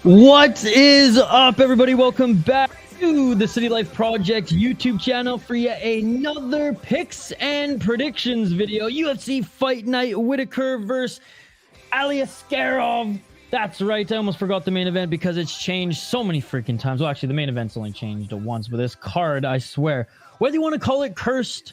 What is up, everybody? Welcome back to the City Life Project YouTube channel for yet another picks and predictions video. UFC Fight Night, Whittaker versus Aliskerov. That's right, I almost forgot the main event because it's changed so many freaking times. Well, actually, the main event's only changed once, but this card, I swear, whether you want to call it cursed,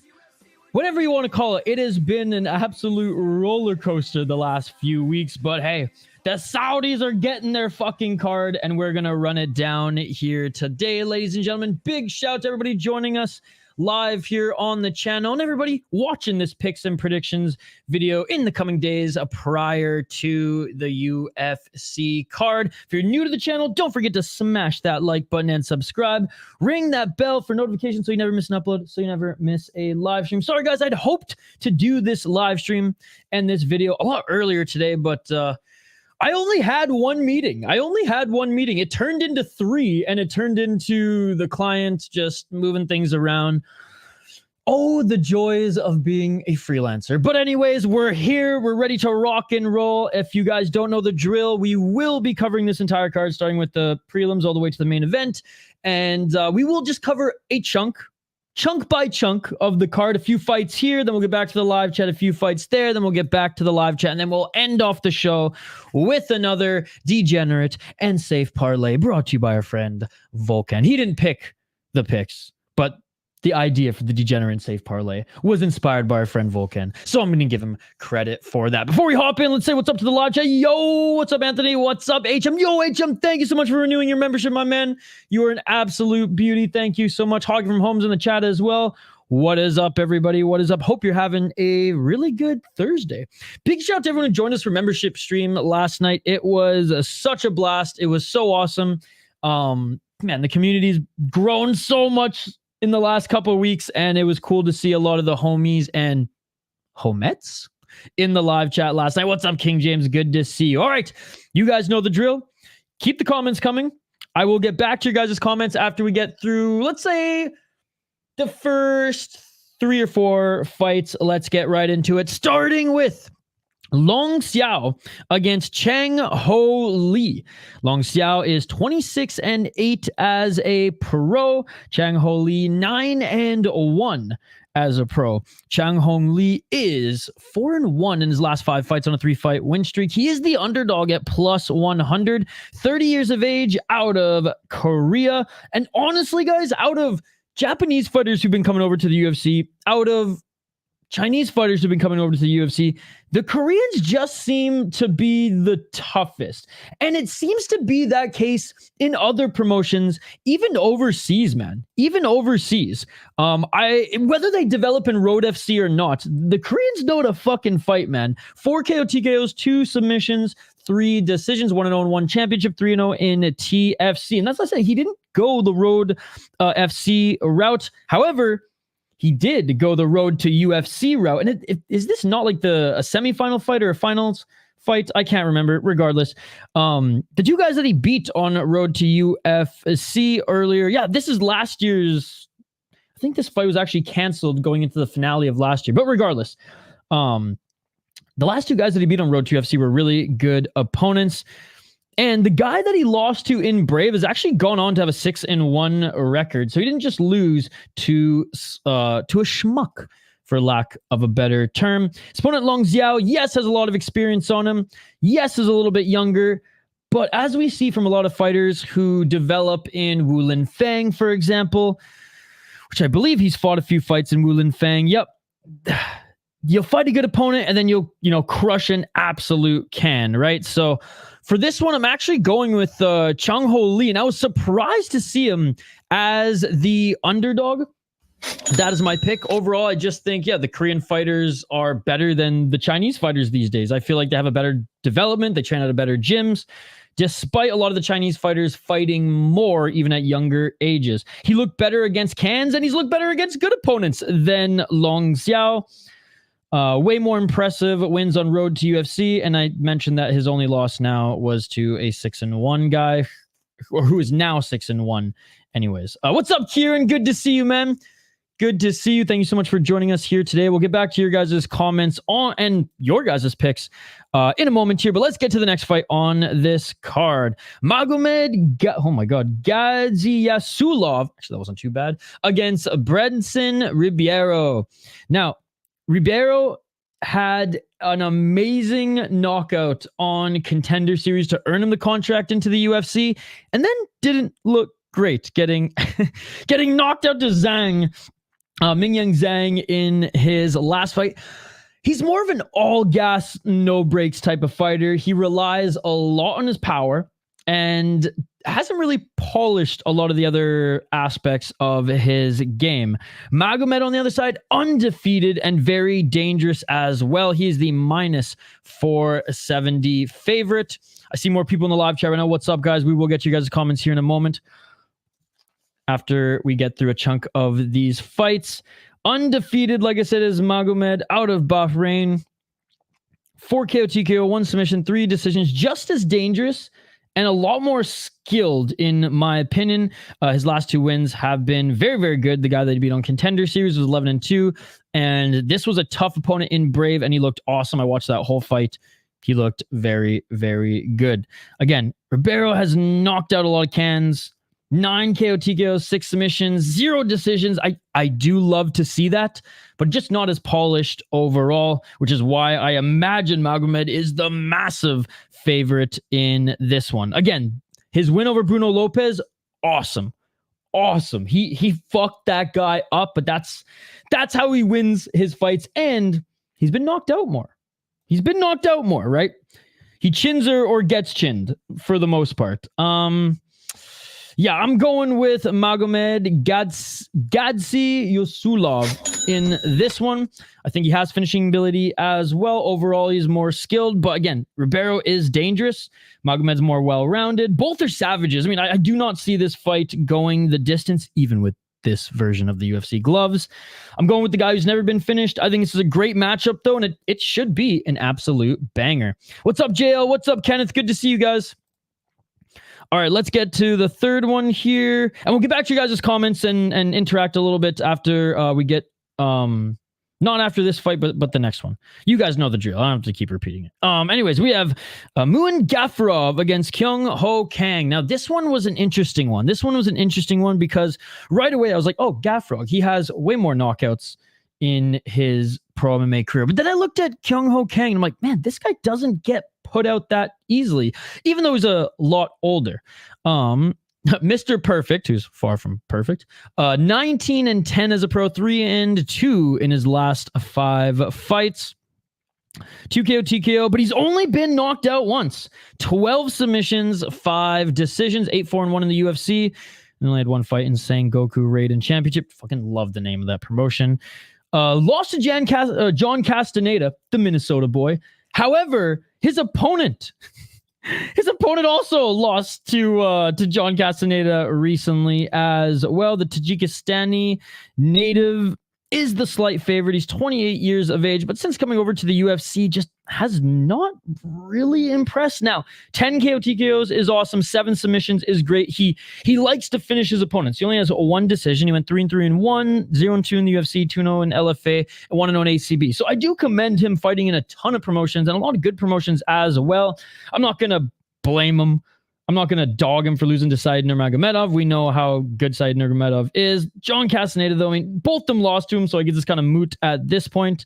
whatever you want to call it, it has been an absolute roller coaster the last few weeks. But hey, the Saudis are getting their fucking card, and we're going to run it down here today, ladies and gentlemen. Big shout to everybody joining us live here on the channel and everybody watching this picks and predictions video in the coming days prior to the UFC card. If you're new to the channel, don't forget to smash that like button and subscribe. Ring that bell for notifications so you never miss an upload, so you never miss a live stream. Sorry, guys, I'd hoped to do this live stream and this video a lot earlier today, but I only had one meeting. It turned into 3, and it turned into the client just moving things around. Oh, the joys of being a freelancer. But anyways, we're here. We're ready to rock and roll. If you guys don't know the drill, we will be covering this entire card, starting with the prelims all the way to the main event. And we will just cover a chunk by chunk of the card. A few fights here, then we'll get back to the live chat. A few fights there, then we'll get back to the live chat, and then we'll end off the show with another degenerate and safe parlay brought to you by our friend Volkan. He didn't pick the picks, but the idea for the degenerate and safe parlay was inspired by our friend Volkan, so I'm going to give him credit for that. Before we hop in, let's say what's up to the live chat. Yo, what's up, Anthony? What's up, HM? Yo, HM, thank you so much for renewing your membership, my man. You are an absolute beauty. Thank you so much. Hog from Home's in the chat as well. What is up, everybody? What is up? Hope you're having a really good Thursday. Big shout out to everyone who joined us for membership stream last night. It was such a blast. It was so awesome. Man, the community's grown so much in the last couple of weeks, and it was cool to see a lot of the homies and homettes in the live chat last night. What's up, King James? Good to see you. All right, you guys know the drill. Keep the comments coming. I will get back to your guys' comments after we get through, let's say, the first 3 or 4 fights. Let's get right into it, starting with Long Xiao against Chang Ho Lee. Long Xiao is 26-8 as a pro. Chang Ho Lee 9-1 as a pro. Chang Ho Lee is 4-1 in his last 5 fights on a 3-fight win streak. He is the underdog at plus 100. 30 years of age, out of Korea. And honestly, guys, out of Japanese fighters who've been coming over to the UFC, out of Chinese fighters who've been coming over to the UFC, the Koreans just seem to be the toughest. And it seems to be that case in other promotions, even overseas, man. Even overseas. Whether they develop in Road FC or not, the Koreans know to fucking fight, man. 4 KO TKOs, 2 submissions, 3 decisions, 1-0 in 1 championship, 3-0 in TFC. And that's what I said, he didn't go the Road FC route. However, he did go the Road to UFC route. And is this not like a semifinal fight or a finals fight? I can't remember. Regardless, the 2 guys that he beat on Road to UFC earlier, yeah, this is last year's. I think this fight was actually canceled going into the finale of last year. But regardless, the last 2 guys that he beat on Road to UFC were really good opponents. And the guy that he lost to in Brave has actually gone on to have a 6-1 record. So he didn't just lose to a schmuck, for lack of a better term. His opponent, Long Xiao, yes, has a lot of experience on him. Yes, is a little bit younger. But as we see from a lot of fighters who develop in Wulin Fang, for example, which I believe he's fought a few fights in Wulin Fang. Yep. You'll fight a good opponent and then you'll crush an absolute can, right? So for this one, I'm actually going with Chang Ho Lee, and I was surprised to see him as the underdog. That is my pick. Overall, I just think, yeah, the Korean fighters are better than the Chinese fighters these days. I feel like they have a better development. They train out of better gyms, despite a lot of the Chinese fighters fighting more, even at younger ages. He looked better against cans, and he's looked better against good opponents than Long Xiao. Way more impressive wins on Road to UFC, and I mentioned that his only loss now was to a 6-1 guy, or who is now 6-1 anyways. What's up, Kieran? Good to see you, man. good to see you. Thank you so much for joining us here today. We'll get back to your guys' comments on and your guys' picks in a moment here, but let's get to the next fight on this card. Gaziasulov, actually that wasn't too bad, against Bredson Ribeiro. Now, Ribeiro had an amazing knockout on Contender Series to earn him the contract into the UFC, and then didn't look great, getting knocked out to Mingyang Zhang in his last fight. He's more of an all gas, no breaks type of fighter. He relies a lot on his power and hasn't really polished a lot of the other aspects of his game. Magomed on the other side, undefeated and very dangerous as well. He is the minus 470 favorite. I see more people in the live chat right now. What's up, guys? We will get you guys' comments here in a moment after we get through a chunk of these fights. Undefeated, like I said, is Magomed out of Bahrain. 4 KO, TKO, 1 submission, 3 decisions. Just as dangerous and a lot more skilled, in my opinion. His last 2 wins have been very, very good. The guy that he beat on Contender Series was 11-2, and this was a tough opponent in Brave, and he looked awesome. I watched that whole fight. He looked very, very good. Again, Ribeiro has knocked out a lot of cans. 9 KO, TKO, 6 submissions, 0 decisions. I do love to see that, but just not as polished overall, which is why I imagine Magomed is the massive favorite in this one. Again, his win over Bruno Lopez, awesome. Awesome. He fucked that guy up, but that's how he wins his fights, and he's been knocked out more. He's been knocked out more, right? He chins or gets chinned for the most part. Yeah, I'm going with Magomed Gaziasulov in this one. I think he has finishing ability as well. Overall, he's more skilled. But again, Ribeiro is dangerous. Magomed's more well-rounded. Both are savages. I mean, I do not see this fight going the distance, even with this version of the UFC gloves. I'm going with the guy who's never been finished. I think this is a great matchup, though, and it should be an absolute banger. What's up, JL? What's up, Kenneth? Good to see you guys. All right, let's get to the third one here. And we'll get back to you guys' comments and interact a little bit after we get, not after this fight, but the next one. You guys know the drill. I don't have to keep repeating it. Anyways, we have Muin Gafurov against Kyung Ho Kang. Now, this one was an interesting one. This one was an interesting one because right away I was like, oh, Gafurov, he has way more knockouts in his pro MMA career. But then I looked at Kyung Ho Kang and I'm like, man, this guy doesn't get put out that easily, even though he's a lot older. Mr. Perfect, who's far from perfect, 19-10 as a pro, 3-2 in his last 5 fights. 2 KO, TKO, but he's only been knocked out once. 12 submissions, 5 decisions, 8-4-1 in the UFC. And only had 1 fight in Sengoku Raiden Championship. Fucking love the name of that promotion. Lost to John Castaneda, the Minnesota boy. However, his opponent also lost to John Castaneda recently as well. The Tajikistani native is the slight favorite. He's 28 years of age, but since coming over to the UFC, just has not really impressed. Now, 10 KO TKOs is awesome. 7 submissions is great. He likes to finish his opponents. He only has 1 decision. He went 3-3-1, 0-2 in the UFC, 2-0 in LFA, and 1-0 in ACB. So I do commend him fighting in a ton of promotions and a lot of good promotions as well. I'm not going to blame him. I'm not going to dog him for losing to Said Nurmagomedov. We know how good Said Nurmagomedov is. John Castaneda, though, I mean, both of them lost to him, so I get this kind of moot at this point.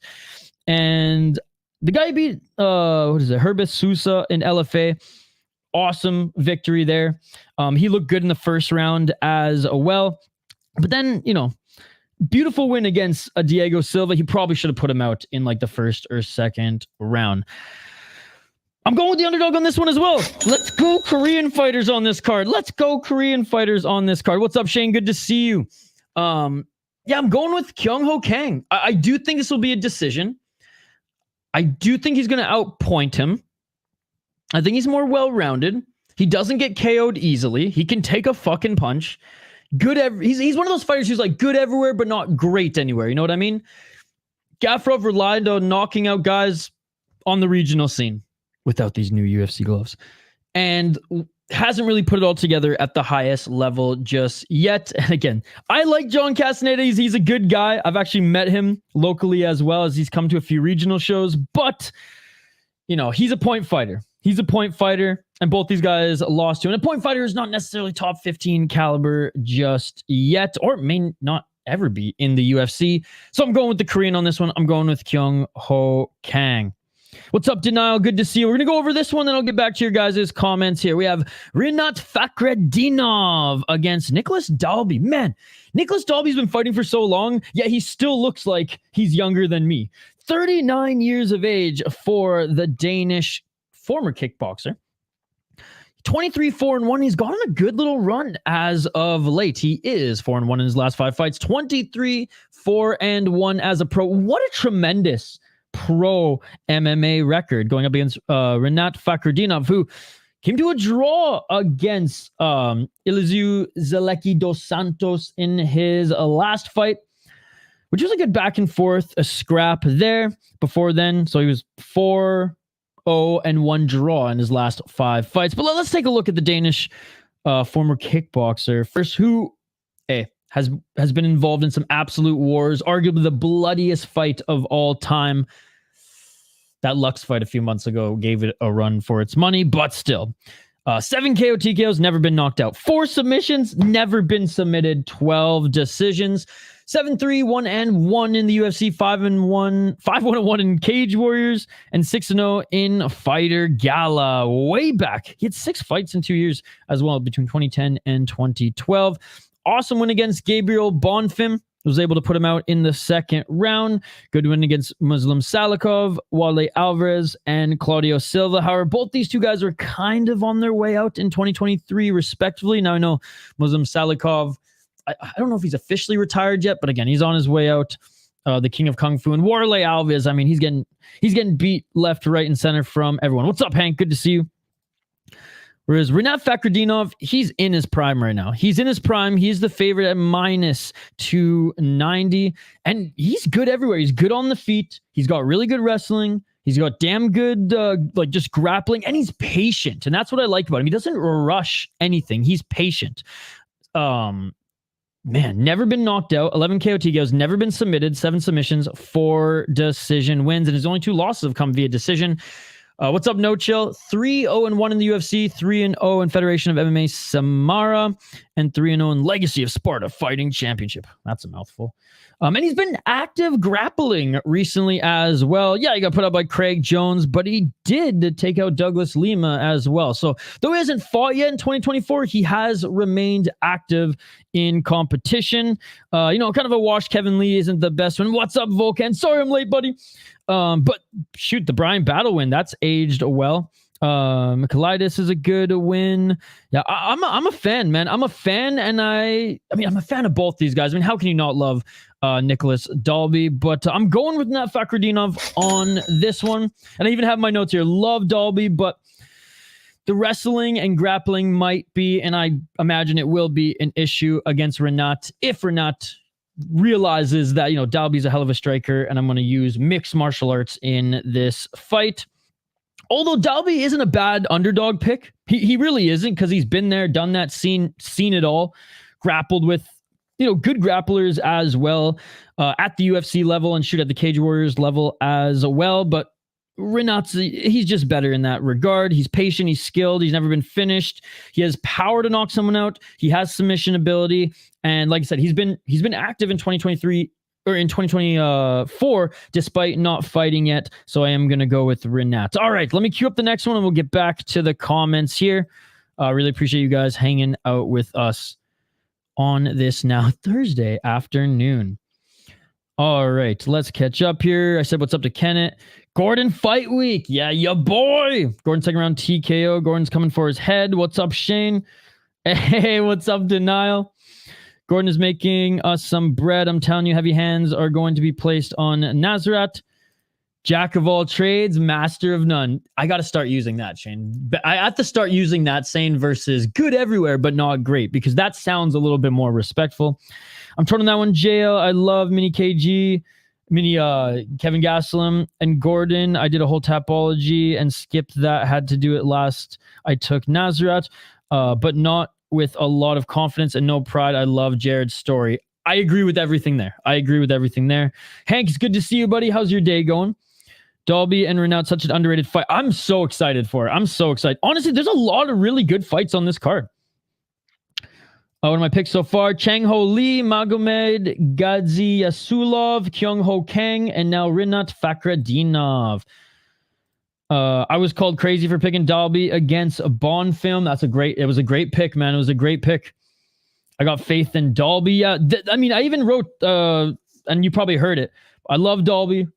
And the guy beat, Herbis Sousa in LFA. Awesome victory there. He looked good in the first round as well. But then, beautiful win against Diego Silva. He probably should have put him out in like the first or second round. I'm going with the underdog on this one as well. Let's go Korean fighters on this card. What's up, Shane? Good to see you. Yeah, I'm going with Kyung Ho Kang. I do think this will be a decision. I do think he's going to outpoint him. I think he's more well-rounded. He doesn't get KO'd easily. He can take a fucking punch. He's one of those fighters who's like good everywhere, but not great anywhere. You know what I mean? Gafurov relied on knocking out guys on the regional scene without these new UFC gloves. And hasn't really put it all together at the highest level just yet. And again, I like John Castaneda. He's a good guy. I've actually met him locally as well, as he's come to a few regional shows. But, you know, he's a point fighter. He's a point fighter, and both these guys lost to him. And a point fighter is not necessarily top 15 caliber just yet, or may not ever be in the UFC. So I'm going with the Korean on this one. I'm going with Kyung Ho Kang. What's up, Daneil? Good to see you. We're going to go over this one, then I'll get back to your guys' comments here. We have Rinat Fakhretdinov against Nicolas Dalby. Man, Nicolas Dalby's been fighting for so long, yet he still looks like he's younger than me. 39 years of age for the Danish former kickboxer. 23-4-1. He's gone on a good little run as of late. He is 4-1 in his last 5 fights. 23-4-1 as a pro. What a tremendous pro MMA record going up against Rinat Fakhretdinov, who came to a draw against Ilizu Zaleki dos Santos in his last fight, which was a good back and forth, a scrap there before then. So he was 4-0-1 draw in his last 5 fights. But let's take a look at the Danish former kickboxer first, who has been involved in some absolute wars, arguably the bloodiest fight of all time. That Lux fight a few months ago gave it a run for its money, but still. 7 KO TKOs, never been knocked out. 4 submissions, never been submitted. 12 decisions. 7-3-1-1 in the UFC. 5-1-1 in Cage Warriors, and 6-0 in Fighter Gala. Way back. He had 6 fights in 2 years as well, between 2010 and 2012. Awesome win against Gabriel Bonfim. Was able to put him out in the second round. Good win against Muslim Salikov, Wale Alvarez, and Claudio Silva. However, both these two guys were kind of on their way out in 2023, respectively. Now, I know Muslim Salikov, I don't know if he's officially retired yet, but again, he's on his way out. The king of Kung Fu. And Wale Alvarez, I mean, he's getting beat left, right, and center from everyone. What's up, Hank? Good to see you. Whereas Rinat Fakhretdinov, he's in his prime right now. He's in his prime. He's the favorite at -290. And he's good everywhere. He's good on the feet. He's got really good wrestling. He's got damn good, just grappling. And he's patient. And that's what I like about him. He doesn't rush anything. He's patient. Man, never been knocked out. 11 KO TKOs, never been submitted. 7 submissions, 4 decision wins. And his only 2 losses have come via decision. What's up, No Chill? 3-0-1 in the UFC, 3-0 in Federation of MMA Samara, and 3-0 in Legacy of Sparta Fighting Championship. That's a mouthful. And he's been active grappling recently as well. Yeah, he got put up by Craig Jones, but he did take out Douglas Lima as well. So though he hasn't fought yet in 2024, he has remained active in competition. Kind of a wash. Kevin Lee isn't the best one. What's up, Volkan? Sorry I'm late, buddy. But shoot, the Brian Battle win, that's aged well. Michaelitis is a good win. Yeah, I'm a fan, man. I'm a fan, and I'm a fan of both these guys. I mean, how can you not love Nicolas Dalby? But I'm going with Rinat Fakhretdinov on this one. And I even have my notes here. Love Dalby, but the wrestling and grappling might be, and I imagine it will be, an issue against Rinat if Rinat realizes that, Dalby's a hell of a striker, and I'm going to use mixed martial arts in this fight. Although Dalby isn't a bad underdog pick. He really isn't, because he's been there, done that, seen it all, grappled with, good grapplers as well at the UFC level, and shoot at the Cage Warriors level as well. But Rinat's, he's just better in that regard. He's patient, he's skilled, he's never been finished. He has power to knock someone out. He has submission ability. And like I said, he's been active in 2023 or in 2024, despite not fighting yet. So I am going to go with Rinat. All right, let me queue up the next one and we'll get back to the comments here. Really appreciate you guys hanging out with us on this now Thursday afternoon. All right, let's catch up here. I said what's up to Kenneth. Gordon fight week. Yeah, ya boy. Gordon second round TKO. Gordon's coming for his head. What's up, Shane? Hey, what's up, Daneil? Gordon is making us some bread. I'm telling you, heavy hands are going to be placed on Nasrat. Jack of all trades, master of none. I got to start using that, Shane. I have to start using that, saying versus good everywhere, but not great, because that sounds a little bit more respectful. I'm turning that one jail. I love Mini KG, Kevin Gastelum, and Gordon. I did a whole Tapology and skipped that. Had to do it last. I took Nasrat. but not with a lot of confidence and no pride. I love Jared's story. I agree with everything there. Hank, it's good to see you, buddy. How's your day going? Dalby and Rinat, such an underrated fight. I'm so excited for it. Honestly, there's a lot of really good fights on this card. What are my picks so far? Chang Ho Lee, Magomed, Gadzi Yasulov, Kyung Ho Kang, and now Rinat Fakhretdinov. I was called crazy for picking Dalby against a Bond film. It was a great pick, man. It was a great pick. I got faith in Dalby. Yeah, I mean, I even wrote, and you probably heard it. I love Dalby,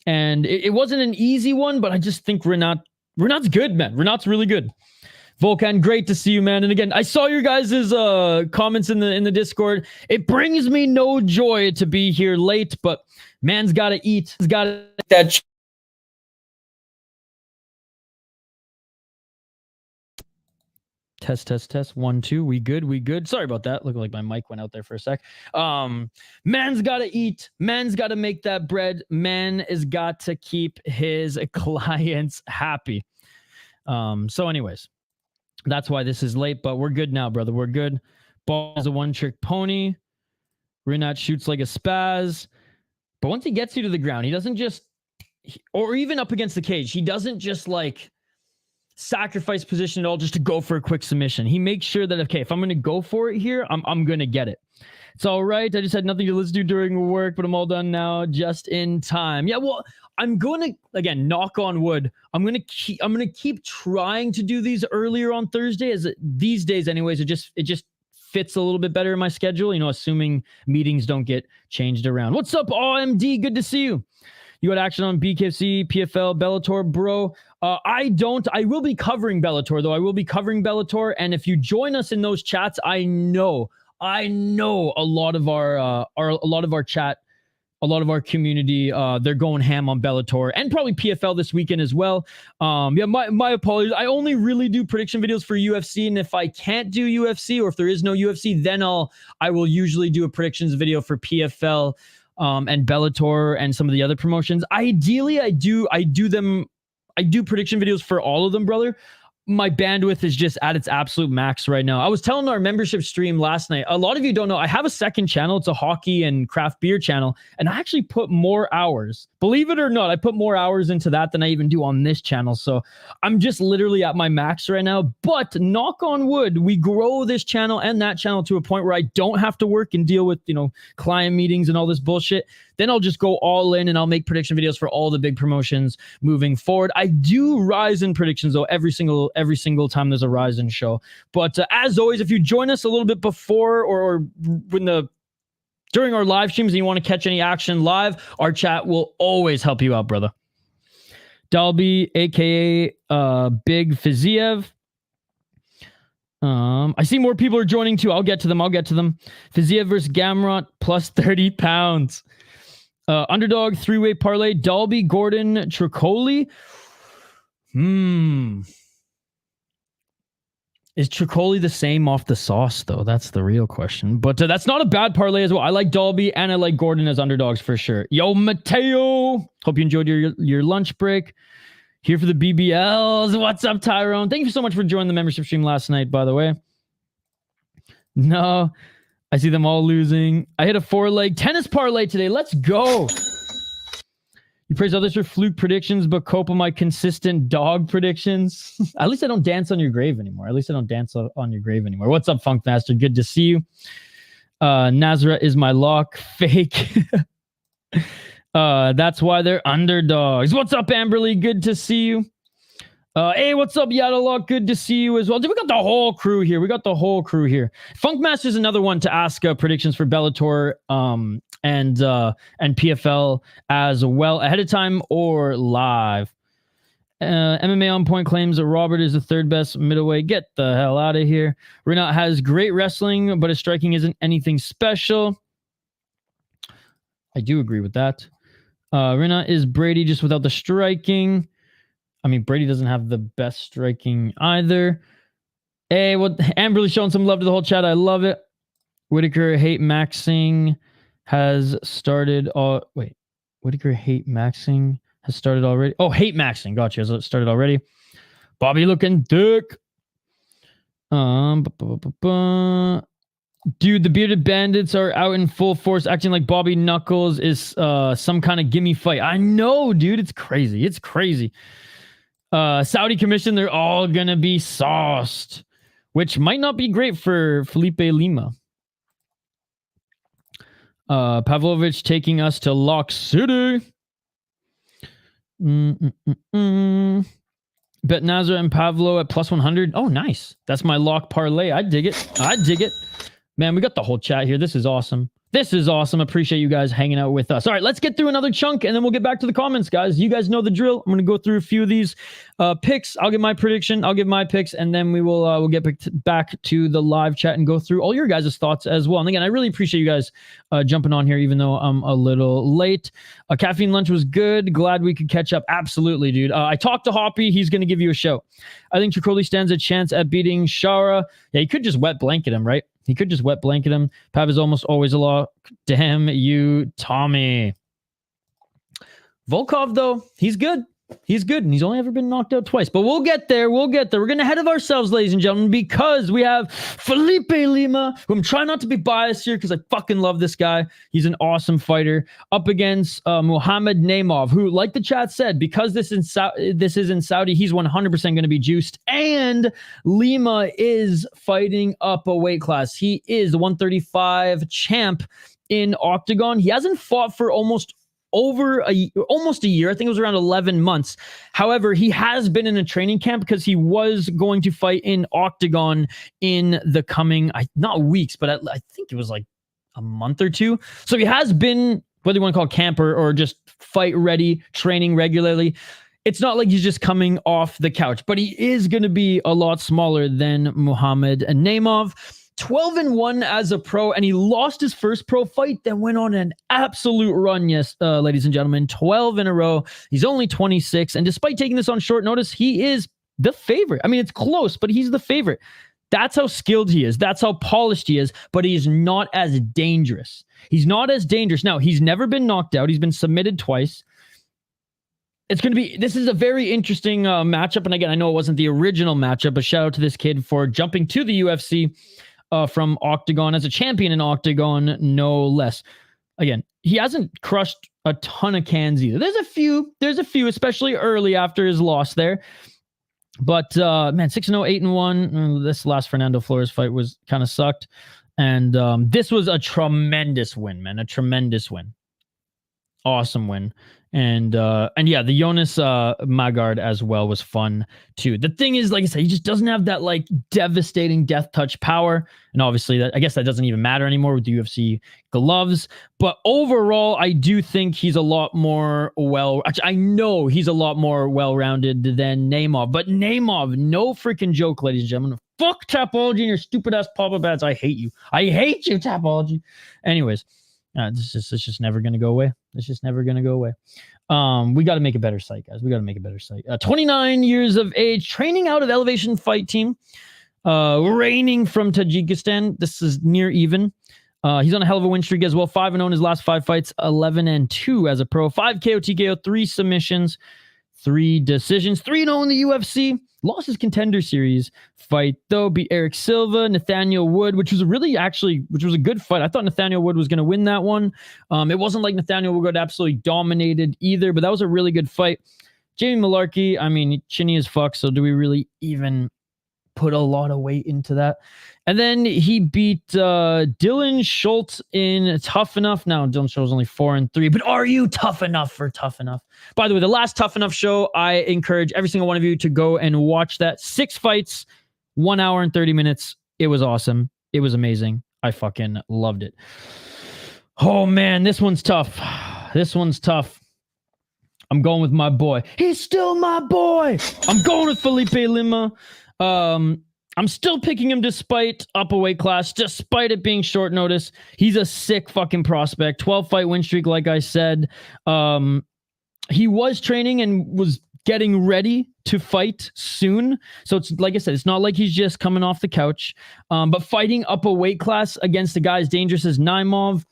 and it wasn't an easy one, but I just think Rinat's good, man. Rinat's really good. Volkan, great to see you, man. And again, I saw your guys' comments in the Discord. It brings me no joy to be here late, but man's got to eat. He's got to that. Test. 1, 2. We good. Sorry about that. Looked like my mic went out there for a sec. Man's got to eat. Man's got to make that bread. Man has got to keep his clients happy. So anyways, that's why this is late, but we're good now, brother. We're good. Ball is a one-trick pony. Rinat shoots like a spaz. But once he gets you to the ground, he doesn't just... Or even up against the cage, he doesn't just, like, sacrifice position at all just to go for a quick submission. He makes sure that, okay, if I'm going to go for it here, I'm going to get it. It's all right. I just had nothing to listen to during work, but I'm all done now, just in time. Yeah, well... I'm going to, again, knock on wood. I'm going to keep trying to do these earlier on Thursday, as these days anyways, it just fits a little bit better in my schedule, you know, assuming meetings don't get changed around. What's up, OMD? Good to see you. You got action on BKFC, PFL, Bellator, bro? I will be covering Bellator, though. I will be covering Bellator, and if you join us in those chats, I know a lot of our chat, a lot of our community, they're going ham on Bellator and probably PFL this weekend as well. Yeah, my apologies. I only really do prediction videos for UFC, and if I can't do UFC or if there is no UFC, then I will usually do a predictions video for PFL and Bellator and some of the other promotions. Ideally, I do prediction videos for all of them, brother. My bandwidth is just at its absolute max right now. I was telling our membership stream last night, a lot of you don't know, I have a second channel. It's a hockey and craft beer channel, and I actually put more hours. Believe it or not, I put more hours into that than I even do on this channel. So I'm just literally at my max right now. But knock on wood, we grow this channel and that channel to a point where I don't have to work and deal with, you know, client meetings and all this bullshit. Then I'll just go all in and I'll make prediction videos for all the big promotions moving forward. I do Ryzen predictions though every single time there's a Ryzen show. But as always, if you join us a little bit before or during our live streams and you want to catch any action live, our chat will always help you out, brother. Dalby, aka Big Fiziev. I see more people are joining too. I'll get to them. Fiziev versus Gamrot plus 30 pounds. Underdog 3-way parlay. Dalby, Gordon, Trócoli. Is Trócoli the same off the sauce, though? That's the real question. But that's not a bad parlay as well. I like Dalby and I like Gordon as underdogs for sure. Yo, Mateo. Hope you enjoyed your lunch break. Here for the BBLs. What's up, Tyrone? Thank you so much for joining the membership stream last night, by the way. No, I see them all losing. I hit a 4-leg tennis parlay today. Let's go. You praise others for fluke predictions, but cope with my consistent dog predictions. At least I don't dance on your grave anymore. What's up, Funkmaster? Good to see you. Nasrat is my lock. Fake. That's why they're underdogs. What's up, Amberly? Good to see you. Hey, what's up, Yadalock? Good to see you as well. Dude, we got the whole crew here. Funkmaster is another one to ask predictions for Bellator and PFL as well ahead of time or live. MMA On Point claims that Robert is the third best middleweight. Get the hell out of here. Rinat has great wrestling, but his striking isn't anything special. I do agree with that. Rinat is Brady just without the striking. I mean, Brady doesn't have the best striking either. Hey, Amberly showing some love to the whole chat. I love it. Whittaker hate maxing has started. Whittaker hate maxing has started already. Oh, hate maxing. Gotcha. Has started already. Bobby looking thick. Dude, the bearded bandits are out in full force, acting like Bobby Knuckles is some kind of gimme fight. I know, dude. It's crazy. It's crazy. Saudi commission, they're all gonna be sauced, which might not be great for Felipe Lima. Pavlovich taking us to Lock City. Bet Nasrat and Pavlo at plus 100. Oh, nice. That's my lock parlay. I dig it. I dig it. Man, we got the whole chat here. This is awesome. This is awesome. Appreciate you guys hanging out with us. All right, let's get through another chunk, and then we'll get back to the comments, guys. You guys know the drill. I'm going to go through a few of these picks. I'll give my prediction. I'll give my picks, and then we will we'll get back to the live chat and go through all your guys' thoughts as well. And again, I really appreciate you guys jumping on here, even though I'm a little late. Caffeine lunch was good. Glad we could catch up. Absolutely, dude. I talked to Hoppy. He's going to give you a show. I think Trócoli stands a chance at beating Shara. Yeah, he could just wet blanket him, right? He could just wet blanket him. Pav is almost always a lock. Damn you, Tommy. Volkov, though, he's good. He's good, and he's only ever been knocked out twice. But we'll get there. We'll get there. We're getting ahead of ourselves, ladies and gentlemen, because we have Felipe Lima, who I'm trying not to be biased here because I fucking love this guy. He's an awesome fighter. Up against Muhammad Naimov, who, like the chat said, because this is in Saudi, he's 100% going to be juiced. And Lima is fighting up a weight class. He is the 135 champ in Octagon. He hasn't fought for almost a year. I think it was around 11 months. However, he has been in a training camp because he was going to fight in Octagon in the coming, not weeks, but I think it was like a month or two. So he has been, whether you want to call it camp or just fight ready, training regularly. It's not like he's just coming off the couch, but he is going to be a lot smaller than Muhammad Naimov. 12-1 as a pro, and he lost his first pro fight, then went on an absolute run, yes, ladies and gentlemen, 12 in a row. He's only 26, and despite taking this on short notice, he is the favorite. I mean, it's close, but he's the favorite. That's how skilled he is. That's how polished he is, but he's not as dangerous. He's not as dangerous. Now, he's never been knocked out. He's been submitted twice. This is a very interesting matchup, and again, I know it wasn't the original matchup, but shout out to this kid for jumping to the UFC from Octagon as a champion in Octagon, no less. Again, he hasn't crushed a ton of cans either. There's a few, especially early after his loss there. But man, 6-0, 8-1. This last Fernando Flores fight was kind of sucked. And this was a tremendous win, man. A tremendous win. Awesome win. And yeah, the Jonas Magard as well was fun too. The thing is, like I said, he just doesn't have that like devastating death touch power. And obviously I guess that doesn't even matter anymore with the UFC gloves. But overall, I do think he's a lot more I know he's a lot more well-rounded than Naimov. But Naimov, no freaking joke, ladies and gentlemen. Fuck Tapology and your stupid ass pop-up ads. I hate you. I hate you, Tapology. Anyways. It's just never going to go away. It's just never going to go away. We got to make a better site, guys. We got to make a better site. 29 years of age, training out of Elevation Fight Team, reigning from Tajikistan. This is near even. He's on a hell of a win streak as well. 5-0 in his last 5 fights, 11-2 as a pro. 5 KO, TKO, 3 submissions, 3 decisions, 3-0 in the UFC. Lost his Contender Series fight, though. Beat Eric Silva, Nathaniel Wood, which was a good fight. I thought Nathaniel Wood was going to win that one. It wasn't like Nathaniel Wood got absolutely dominated either, but that was a really good fight. Jamie Malarkey, I mean, chinny as fuck, so do we really even put a lot of weight into that? And then he beat Dylan Schultz in Tough Enough. Now, Dylan Schultz is only 4-3, but are you tough enough for Tough Enough? By the way, the last Tough Enough show, I encourage every single one of you to go and watch that. 6 fights, 1 hour and 30 minutes. It was awesome. It was amazing. I fucking loved it. Oh, man, this one's tough. This one's tough. I'm going with my boy. He's still my boy. I'm going with Felipe Lima. I'm still picking him despite up a weight class, despite it being short notice. He's a sick fucking prospect. 12-fight win streak, like I said. He was training and was getting ready to fight soon. So it's like I said, it's not like he's just coming off the couch. But fighting up a weight class against a guy as dangerous as Naimov,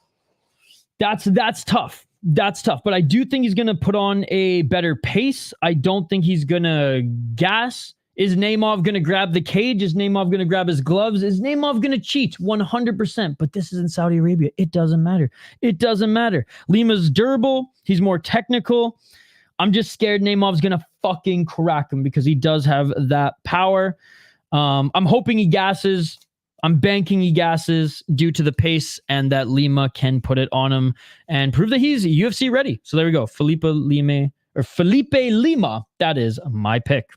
that's tough. That's tough. But I do think he's going to put on a better pace. I don't think he's going to gas. Is Naimov going to grab the cage? Is Naimov going to grab his gloves? Is Naimov going to cheat? 100%. But this is in Saudi Arabia. It doesn't matter. It doesn't matter. Lima's durable. He's more technical. I'm just scared Naimov's going to fucking crack him because he does have that power. I'm hoping he gasses. I'm banking he gasses due to the pace and that Lima can put it on him and prove that he's UFC ready. So there we go. Felipe Lima. That is my pick.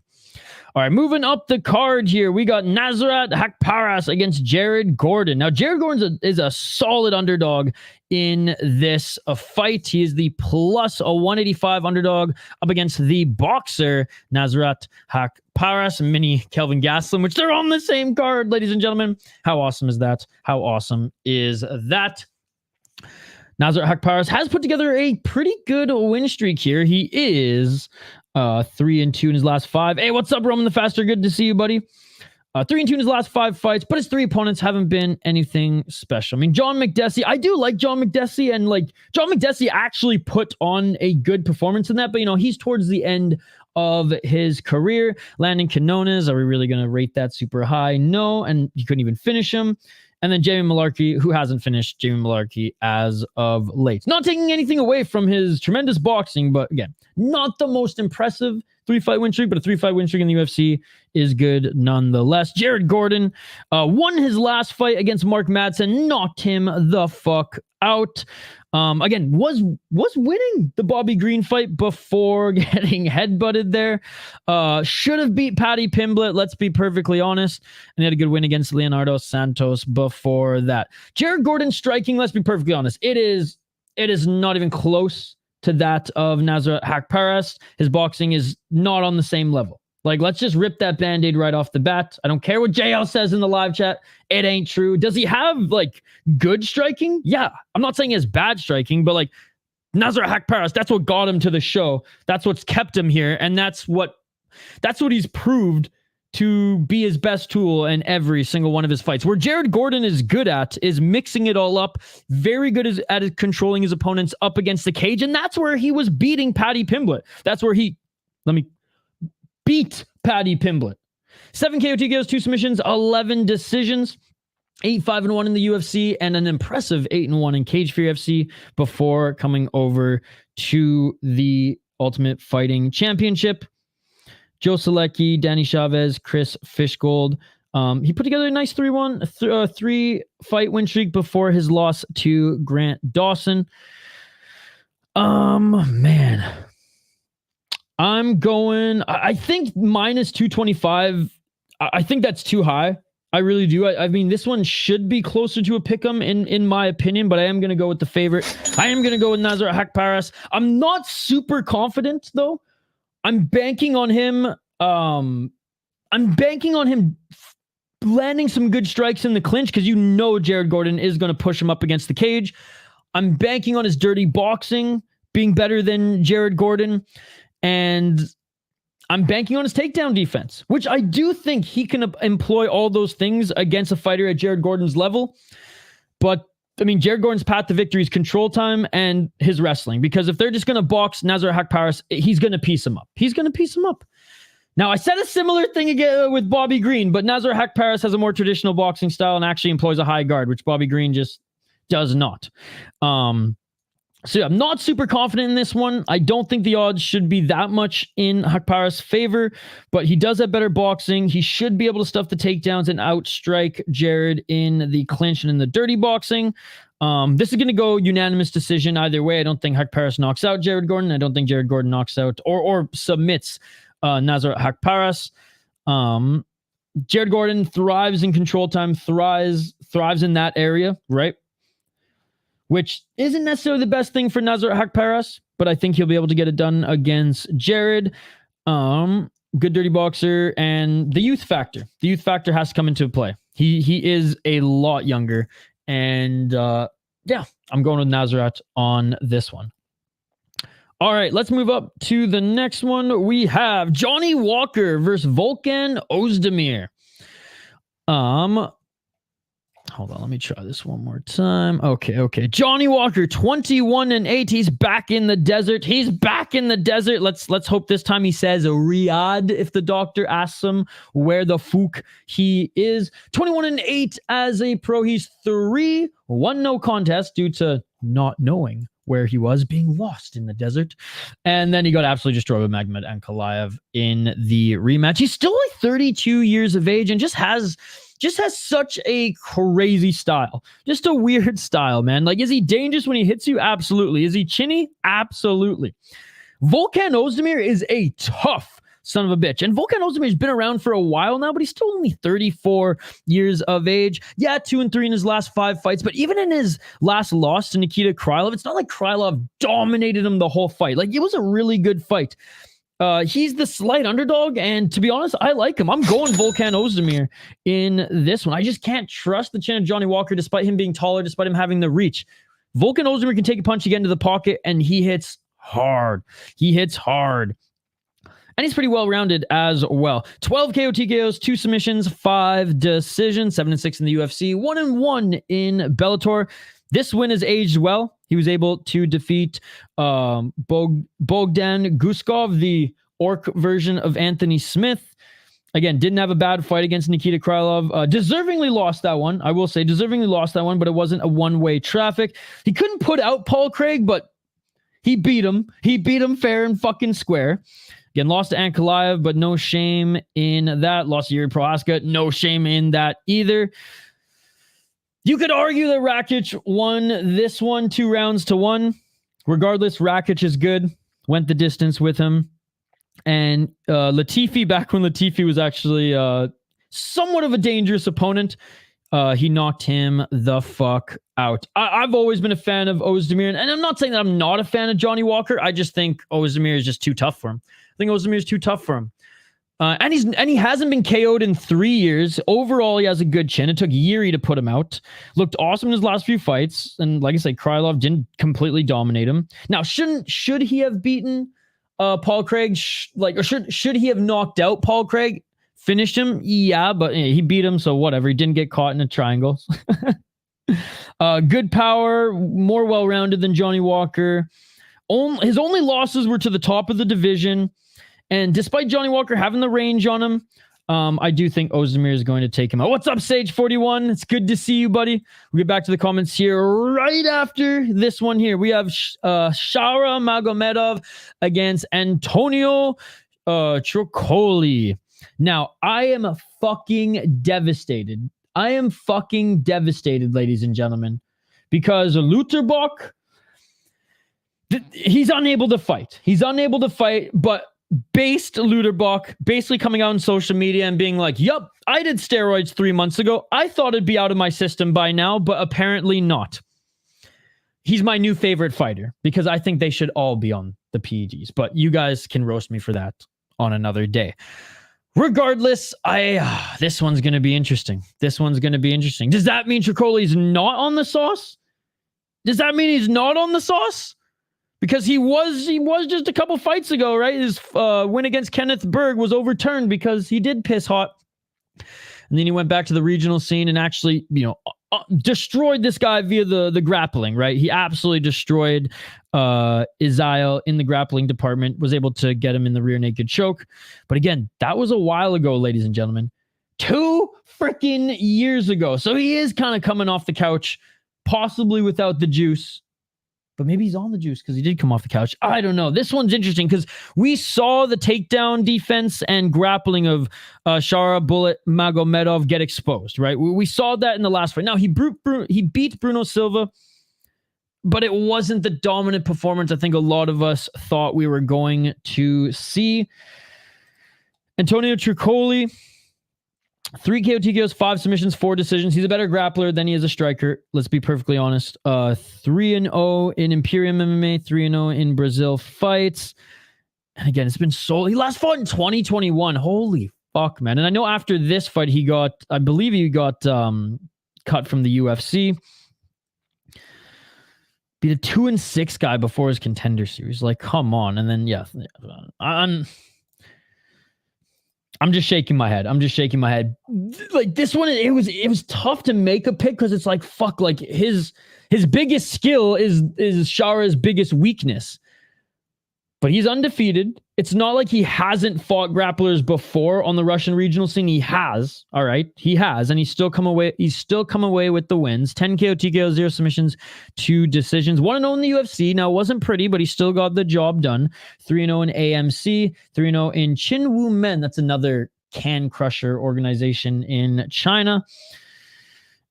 All right, moving up the card here, we got Nasrat Haqparast against Jared Gordon. Now, Jared Gordon is a solid underdog in this fight. He is the plus a 185 underdog up against the boxer Nasrat Haqparast, mini Kelvin Gastelum, which they're on the same card, ladies and gentlemen. How awesome is that? How awesome is that? Nasrat Haqparast has put together a pretty good win streak here. He is 3-2 in his last 5. Hey, what's up, Roman the Faster? Good to see you, buddy. 3-2 in his last 5 fights, but his 3 opponents haven't been anything special. I mean, John Makdessi, I do like John Makdessi, and like John Makdessi actually put on a good performance in that, but you know, he's towards the end of his career. Landon Canones, are we really going to rate that super high? No, and he couldn't even finish him. And then Jamie Malarkey, who hasn't finished Jamie Malarkey as of late. Not taking anything away from his tremendous boxing, but again, not the most impressive 3-fight win streak, but a 3-fight win streak in the UFC is good nonetheless. Jared Gordon won his last fight against Mark Madsen, knocked him the fuck out. Again, was winning the Bobby Green fight before getting headbutted there. Should have beat Paddy Pimblett, let's be perfectly honest. And he had a good win against Leonardo Santos before that. Jared Gordon striking, let's be perfectly honest, it is not even close to that of Nasrat Haqparast. His boxing is not on the same level. Like, let's just rip that Band-Aid right off the bat. I don't care what JL says in the live chat. It ain't true. Does he have, like, good striking? Yeah. I'm not saying he has bad striking, but, like, Nasrat Haqparast, that's what got him to the show. That's what's kept him here, and that's what he's proved to be his best tool in every single one of his fights. Where Jared Gordon is good at is mixing it all up. Very good at controlling his opponents up against the cage, and that's where he was beating Paddy Pimblett. That's where he... beat Paddy Pimblett. 7 KO TKOs, 2 submissions, 11 decisions, 8-5-1 in the UFC, and an impressive 8-1 in Cage Fear UFC before coming over to the Ultimate Fighting Championship. Joe Selecki, Danny Chavez, Chris Fishgold. He put together a nice 3-fight win streak before his loss to Grant Dawson. Man. I'm going, I think minus 225. I think that's too high. I really do. I mean, this one should be closer to a pick'em in my opinion, but I am going to go with the favorite. I am going to go with Nasrat Haqparast. I'm not super confident though. I'm banking on him. Landing some good strikes in the clinch because you know Jared Gordon is going to push him up against the cage. I'm banking on his dirty boxing being better than Jared Gordon. And I'm banking on his takedown defense, which I do think he can employ all those things against a fighter at Jared Gordon's level. But, I mean, Jared Gordon's path to victory is control time and his wrestling. Because if they're just going to box Nasrat Haqparast, he's going to piece him up. He's going to piece him up. Now, I said a similar thing again with Bobby Green, but Nasrat Haqparast has a more traditional boxing style and actually employs a high guard, which Bobby Green just does not. So yeah, I'm not super confident in this one. I don't think the odds should be that much in Haqparast's favor, but he does have better boxing. He should be able to stuff the takedowns and outstrike Jared in the clinch and in the dirty boxing. This is going to go unanimous decision either way. I don't think Haqparast knocks out Jared Gordon. I don't think Jared Gordon knocks out or submits Nasrat Haqparast. Jared Gordon thrives in control time, thrives in that area, right? Which isn't necessarily the best thing for Nasrat Haqparast, but I think he'll be able to get it done against Jared. Good dirty boxer and the youth factor. The youth factor has to come into play. He is a lot younger. And yeah, I'm going with Nasrat on this one. All right, let's move up to the next one. We have Johnny Walker versus Volkan Oezdemir. Hold on, let me try this one more time. Okay. Johnny Walker, 21-8. He's back in the desert. Let's hope this time he says Riyadh if the doctor asks him where the fuck he is. 21-8 as a pro. He's 3-1 no contest due to not knowing where he was, being lost in the desert. And then he got absolutely destroyed with Magomedov and Ankalaev in the rematch. He's still like 32 years of age and just has such a crazy style. Just a weird style, man. Like, is he dangerous when he hits you? Absolutely. Is he chinny? Absolutely. Volkan Oezdemir is a tough son of a bitch. And Volkan Oezdemir has been around for a while now, but he's still only 34 years of age. Yeah, 2-3 in his last 5 fights, but even in his last loss to Nikita Krylov, it's not like Krylov dominated him the whole fight. Like, it was a really good fight. He's the slight underdog, and to be honest, I like him. I'm going Volkan Oezdemir in this one. I just can't trust the chin of Johnny Walker, despite him being taller, despite him having the reach. Volkan Oezdemir can take a punch, get into the pocket, and he hits hard. And he's pretty well-rounded as well. 12 KO TKOs, 2 submissions, 5 decisions, 7-6 in the UFC, 1-1 in Bellator. This win has aged well. He was able to defeat Bogdan Guskov, the orc version of Anthony Smith. Again, didn't have a bad fight against Nikita Krylov. Deservingly lost that one. I will say, deservingly lost that one, but it wasn't a one-way traffic. He couldn't put out Paul Craig, but he beat him. He beat him fair and fucking square. Again, lost to Ankalaev, but no shame in that. Lost to Yuri Prohaska, no shame in that either. You could argue that Rakic won this one 2-1. Regardless, Rakic is good. Went the distance with him. And Latifi, back when Latifi was actually somewhat of a dangerous opponent, he knocked him the fuck out. I've always been a fan of Oezdemir, and I'm not saying that I'm not a fan of Johnny Walker. I just think Oezdemir is just too tough for him. I think Oezdemir is too tough for him. And he hasn't been KO'd in 3 years. Overall, he has a good chin. It took Yuri to put him out. Looked awesome in his last few fights. And like I said, Krylov didn't completely dominate him. Now, should he have beaten Paul Craig? Or should he have knocked out Paul Craig? Finished him? Yeah, but he beat him, so whatever. He didn't get caught in a triangle. Good power, more well-rounded than Johnny Walker. His only losses were to the top of the division. And despite Johnny Walker having the range on him, I do think Oezdemir is going to take him out. What's up, Sage41? It's good to see you, buddy. We'll get back to the comments here right after this one here. We have Shara Magomedov against Antonio Trócoli. Now, I am fucking devastated. Ladies and gentlemen, because Lutherbach, he's unable to fight. But based Lutherbach basically coming out on social media and being like, yup, I did steroids 3 months ago. I thought it'd be out of my system by now, but apparently not. He's my new favorite fighter because I think they should all be on the PEDs, but you guys can roast me for that on another day. Regardless, this one's going to be interesting. Does that mean Trócoli's not on the sauce? Does that mean he's not on the sauce? Because he was just a couple fights ago, right? His win against Kenneth Berg was overturned because he did piss hot. And then he went back to the regional scene and actually, destroyed this guy via the grappling, right? He absolutely destroyed Israel in the grappling department, was able to get him in the rear naked choke. But again, that was a while ago, ladies and gentlemen. 2 freaking years ago. So he is kind of coming off the couch, possibly without the juice. But maybe he's on the juice because he did come off the couch. I don't know. This one's interesting because we saw the takedown defense and grappling of Shara Bullet Magomedov get exposed, right? We saw that in the last fight. Now, he beat Bruno Silva, but it wasn't the dominant performance I think a lot of us thought we were going to see. Antonio Trócoli, 3 KO TKOs, 5 submissions, 4 decisions. He's a better grappler than he is a striker. Let's be perfectly honest. 3-0 in Imperium MMA, 3-0 in Brazil fights. And again, it's been he last fought in 2021. Holy fuck, man. And I know after this fight, I believe he got cut from the UFC. Be the 2-6 guy before his contender series. Like, come on. And then, yeah. I'm just shaking my head. Like this one, it was tough to make a pick because it's like, fuck, like his biggest skill is Shara's biggest weakness. But he's undefeated. It's not like he hasn't fought grapplers before on the Russian regional scene. He has, all right? He has, and he's still come away with the wins. 10 KO, TKO, 0 submissions, 2 decisions. 1-0 in the UFC. Now, it wasn't pretty, but he still got the job done. 3-0 in AMC, 3-0 in Chinwu Men. That's another can crusher organization in China.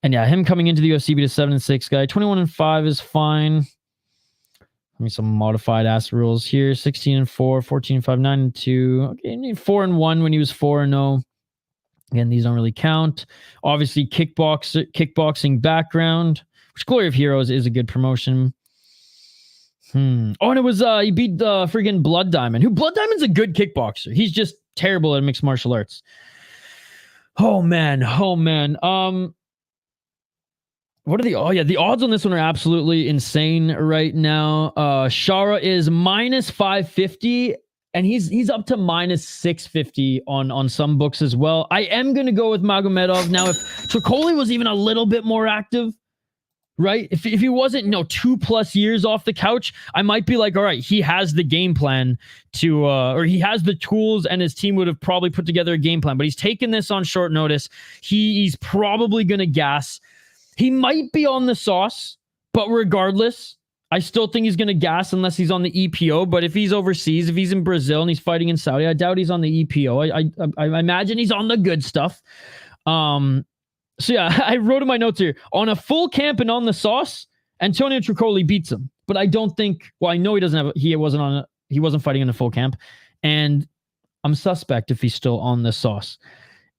And yeah, him coming into the UFC beat a 7-6 guy. 21-5 is fine. Give me some modified ass rules here. 16-4, 14-5, 9-2. Okay, 4-1 when he was 4-0. Again, these don't really count. Obviously, kickboxing background, which Glory of Heroes is a good promotion. Oh, and it was he beat the friggin' Blood Diamond. Blood Diamond's a good kickboxer. He's just terrible at mixed martial arts. Oh man. What are the the odds on this one are absolutely insane right now. Shara is -550 and he's up to -650 on some books as well. I am going to go with Magomedov. Now if Trócoli was even a little bit more active, right? If he wasn't 2+ years off the couch, I might be like, all right, he has the game plan to or he has the tools and his team would have probably put together a game plan, but he's taken this on short notice. He's probably going to gas. He might be on the sauce, but regardless, I still think he's going to gas unless he's on the EPO. But if he's overseas, if he's in Brazil and he's fighting in Saudi, I doubt he's on the EPO. I imagine he's on the good stuff. So yeah, I wrote in my notes here, on a full camp and on the sauce, Antonio Trócoli beats him. But I don't think, well, I know he wasn't fighting in a full camp. And I'm suspect if he's still on the sauce.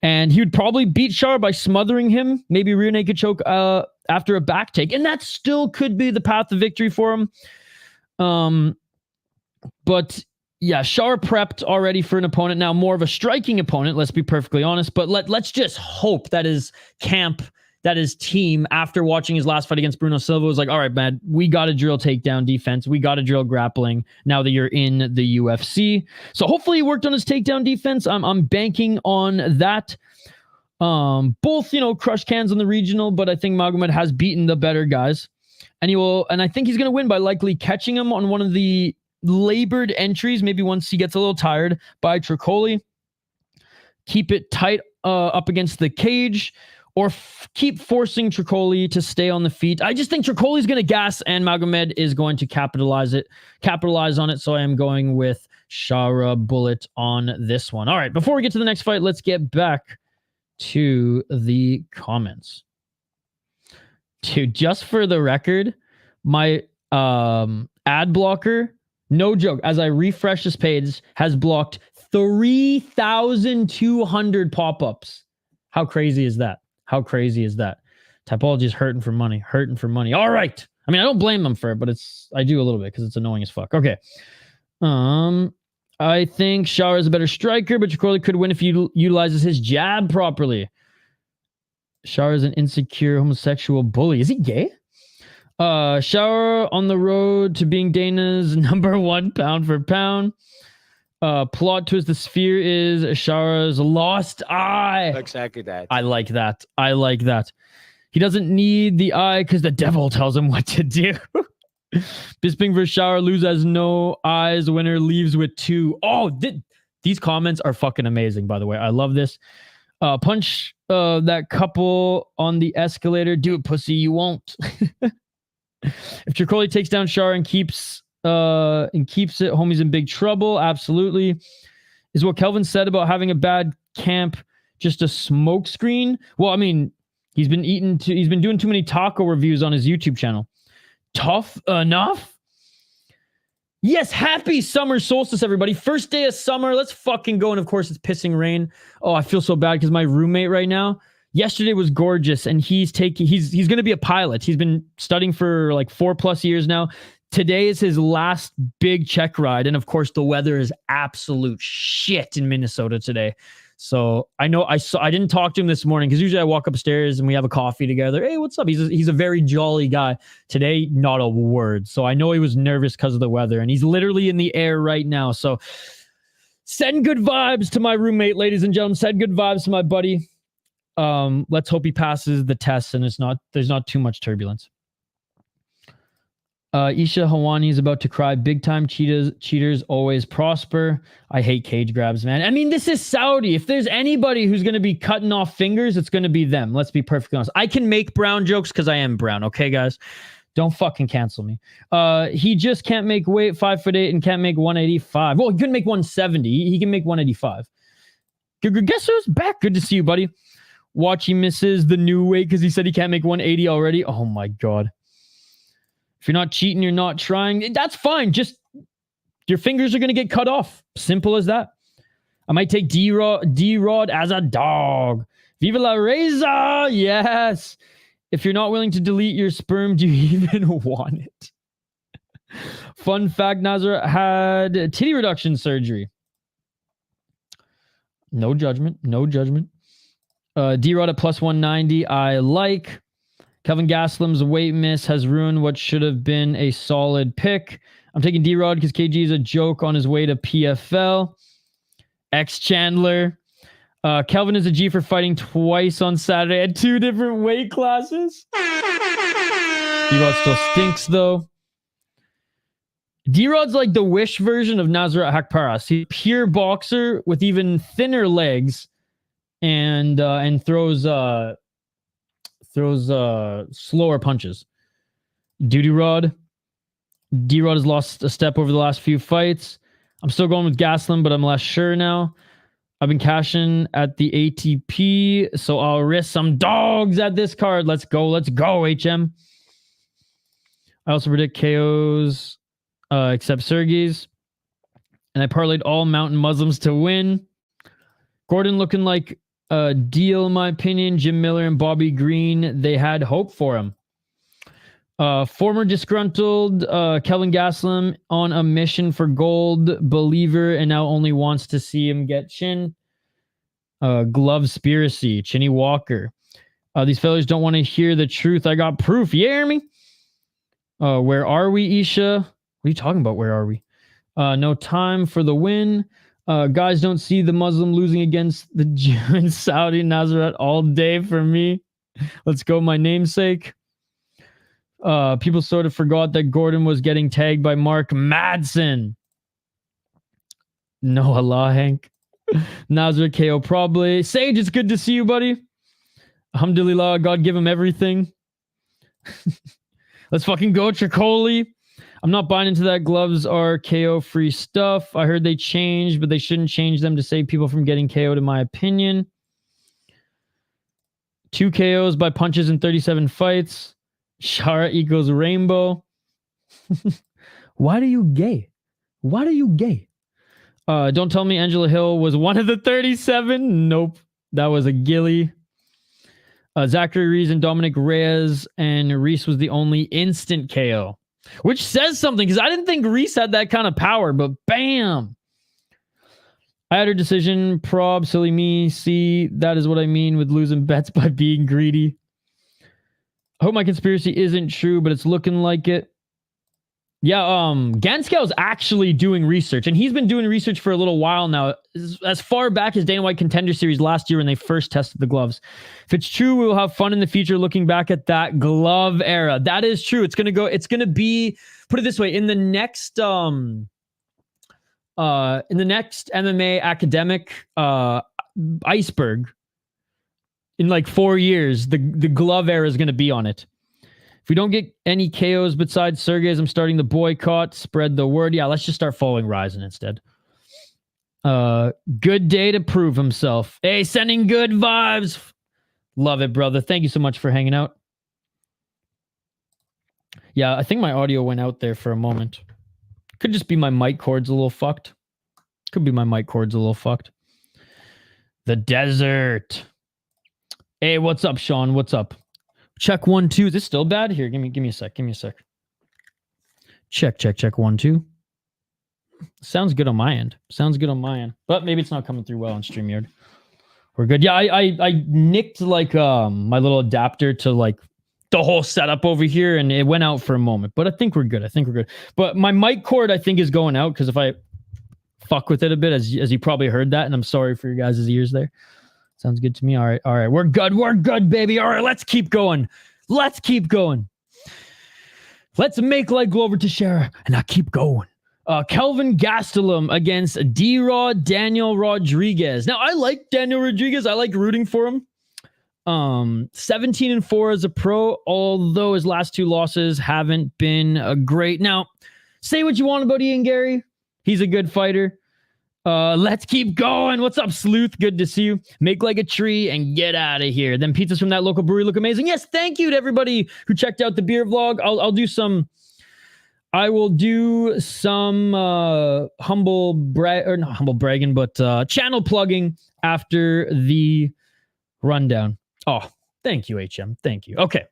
And he would probably beat Shara by smothering him, maybe rear naked choke after a back take. And that still could be the path to victory for him. But yeah, Shara prepped already for an opponent. Now more of a striking opponent, let's be perfectly honest. But let's just hope that his camp, that his team, after watching his last fight against Bruno Silva, was like, all right, man, we got to drill takedown defense. We got to drill grappling now that you're in the UFC. So hopefully he worked on his takedown defense. I'm banking on that. Both, crush cans on the regional, but I think Magomed has beaten the better guys. And I think he's going to win by likely catching him on one of the labored entries, maybe once he gets a little tired, by Trócoli. Keep it tight up against the cage, or keep forcing Trócoli to stay on the feet. I just think Trócoli's going to gas and Magomed is going to capitalize on it. So I am going with Shara bullet on this one. All right, before we get to the next fight, let's get back to the comments. Dude, just for the record, my ad blocker, no joke, as I refresh this page, has blocked 3,200 pop-ups. How crazy is that? Typology is hurting for money. All right. I mean, I don't blame them for it, but I do a little bit because it's annoying as fuck. Okay. I think Shara is a better striker, but Trócoli could win if he utilizes his jab properly. Shara is an insecure homosexual bully. Is he gay? Shara on the road to being Dana's #1 pound for pound. Plot twist, the sphere is Shara's lost eye. Exactly that. I like that. He doesn't need the eye because the devil tells him what to do. Bisping versus Shara, lose has no eyes. Winner leaves with 2. Oh, these comments are fucking amazing, by the way. I love this. Punch that couple on the escalator. Do it, pussy. You won't. If Trócoli takes down Shara and keeps it, homie's in big trouble. Absolutely. Is what Kelvin said about having a bad camp just a smoke screen? Well, I mean, he's been doing too many taco reviews on his YouTube channel. Tough enough? Yes, happy summer solstice, everybody. First day of summer. Let's fucking go. And of course, it's pissing rain. Oh, I feel so bad because my roommate right now, yesterday was gorgeous, and he's going to be a pilot. He's been studying for like 4+ years now. Today is his last big check ride. And of course, the weather is absolute shit in Minnesota today. So I didn't talk to him this morning because usually I walk upstairs and we have a coffee together. Hey, what's up? He's a very jolly guy. Today, not a word. So I know he was nervous because of the weather, and he's literally in the air right now. So Send good vibes to my roommate, ladies and gentlemen. Send good vibes to my buddy. Let's hope he passes the test and there's not too much turbulence. Isha Hawani is about to cry. Big time cheaters always prosper. I hate cage grabs, man. I mean, this is Saudi. If there's anybody who's going to be cutting off fingers, it's going to be them. Let's be perfectly honest. I can make brown jokes because I am brown. Okay, guys? Don't fucking cancel me. He just can't make weight, 5'8", and can't make 185. Well, he couldn't make 170. He can make 185. Guess who's back? Good to see you, buddy. Watch, he misses the new weight because he said he can't make 180 already. Oh my God. If you're not cheating, you're not trying. That's fine. Just your fingers are going to get cut off. Simple as that. I might take D-Rod as a dog. Viva la Reza. Yes. If you're not willing to delete your sperm, do you even want it? Fun fact, Nasrat had titty reduction surgery. No judgment. No judgment. D-Rod at plus 190. I like. Kelvin Gastelum's weight miss has ruined what should have been a solid pick. I'm taking D-Rod because KG is a joke on his way to PFL. X-Chandler. Kelvin is a G for fighting twice on Saturday at 2 different weight classes. D-Rod still stinks, though. D-Rod's like the Wish version of Nasrat Haqparast. He's a pure boxer with even thinner legs and throws slower punches. D-Rod has lost a step over the last few fights. I'm still going with Gastelum, but I'm less sure now. I've been cashing at the ATP, so I'll risk some dogs at this card. Let's go, HM. I also predict KOs, except Sergei's. And I parlayed all mountain Muslims to win. Gordon looking like a deal, in my opinion. Jim Miller and Bobby Green, they had hope for him. Former disgruntled Kelvin Gastelum on a mission for gold, believer, and now only wants to see him get chin. Glovespiracy, Chinny Walker. These fellas don't want to hear the truth. I got proof. You hear me? Where are we, Isha? What are you talking about? Where are we? No time for the win. Guys don't see the Muslim losing against the Jew in Saudi. Nasrat all day for me. Let's go, my namesake. People sort of forgot that Gordon was getting tagged by Mark Madsen. No Allah, Hank. Nasrat KO probably. Sage, it's good to see you, buddy. Alhamdulillah, God give him everything. Let's fucking go, Trócoli. I'm not buying into that gloves are KO free stuff. I heard they changed, but they shouldn't change them to save people from getting KO'd, in my opinion. 2 KOs by punches in 37 fights. Shara equals rainbow. Why do you gay? Why do you gay? Don't tell me Angela Hill was one of the 37. Nope. That was a gilly. Zachary Rees and Dominic Reyes, and Reese was the only instant KO. Which says something, because I didn't think Reese had that kind of power, but bam! I had her decision. Prob, silly me. See, that is what I mean with losing bets by being greedy. I hope my conspiracy isn't true, but it's looking like it. Yeah, Ganskow's actually doing research, and he's been doing research for a little while now, as far back as Dana White Contender Series last year when they first tested the gloves. If it's true, we'll have fun in the future looking back at that glove era. That is true. It's going to be, put it this way, in the next MMA academic iceberg, in like 4 years, the glove era is going to be on it. If we don't get any KOs besides Sergei's, I'm starting the boycott. Spread the word. Yeah, let's just start following Ryzen instead. Good day to prove himself. Hey, sending good vibes. Love it, brother. Thank you so much for hanging out. Yeah, I think my audio went out there for a moment. Could just be my mic cord's a little fucked. Could be my mic cord's a little fucked. The desert. Hey, what's up, Sean? What's up? Check 1, 2. Is this still bad? Here, give me a sec. Give me a sec. Check 1, 2. Sounds good on my end. Sounds good on my end. But maybe it's not coming through well on StreamYard. We're good. Yeah, I nicked like my little adapter to like the whole setup over here, and it went out for a moment. But I think we're good. But my mic cord, I think, is going out because if I fuck with it a bit, as you probably heard that, and I'm sorry for your guys' ears there. Sounds good to me. All right. We're good, baby. All right, let's keep going. Let's make light go over to Shara, and I keep going. Kelvin Gastelum against D-Rod Daneil Rodriguez. Now, I like Daneil Rodriguez. I like rooting for him. 17-4 as a pro, although his last 2 losses haven't been great. Now, say what you want about Ian Gary. He's a good fighter. Let's keep going. What's up, Sleuth? Good to see you. Make like a tree and get out of here. Then pizzas from that local brewery look amazing. Yes, thank you to everybody who checked out the beer vlog. I will do some channel plugging after the rundown. Oh, thank you, HM. Thank you. Okay.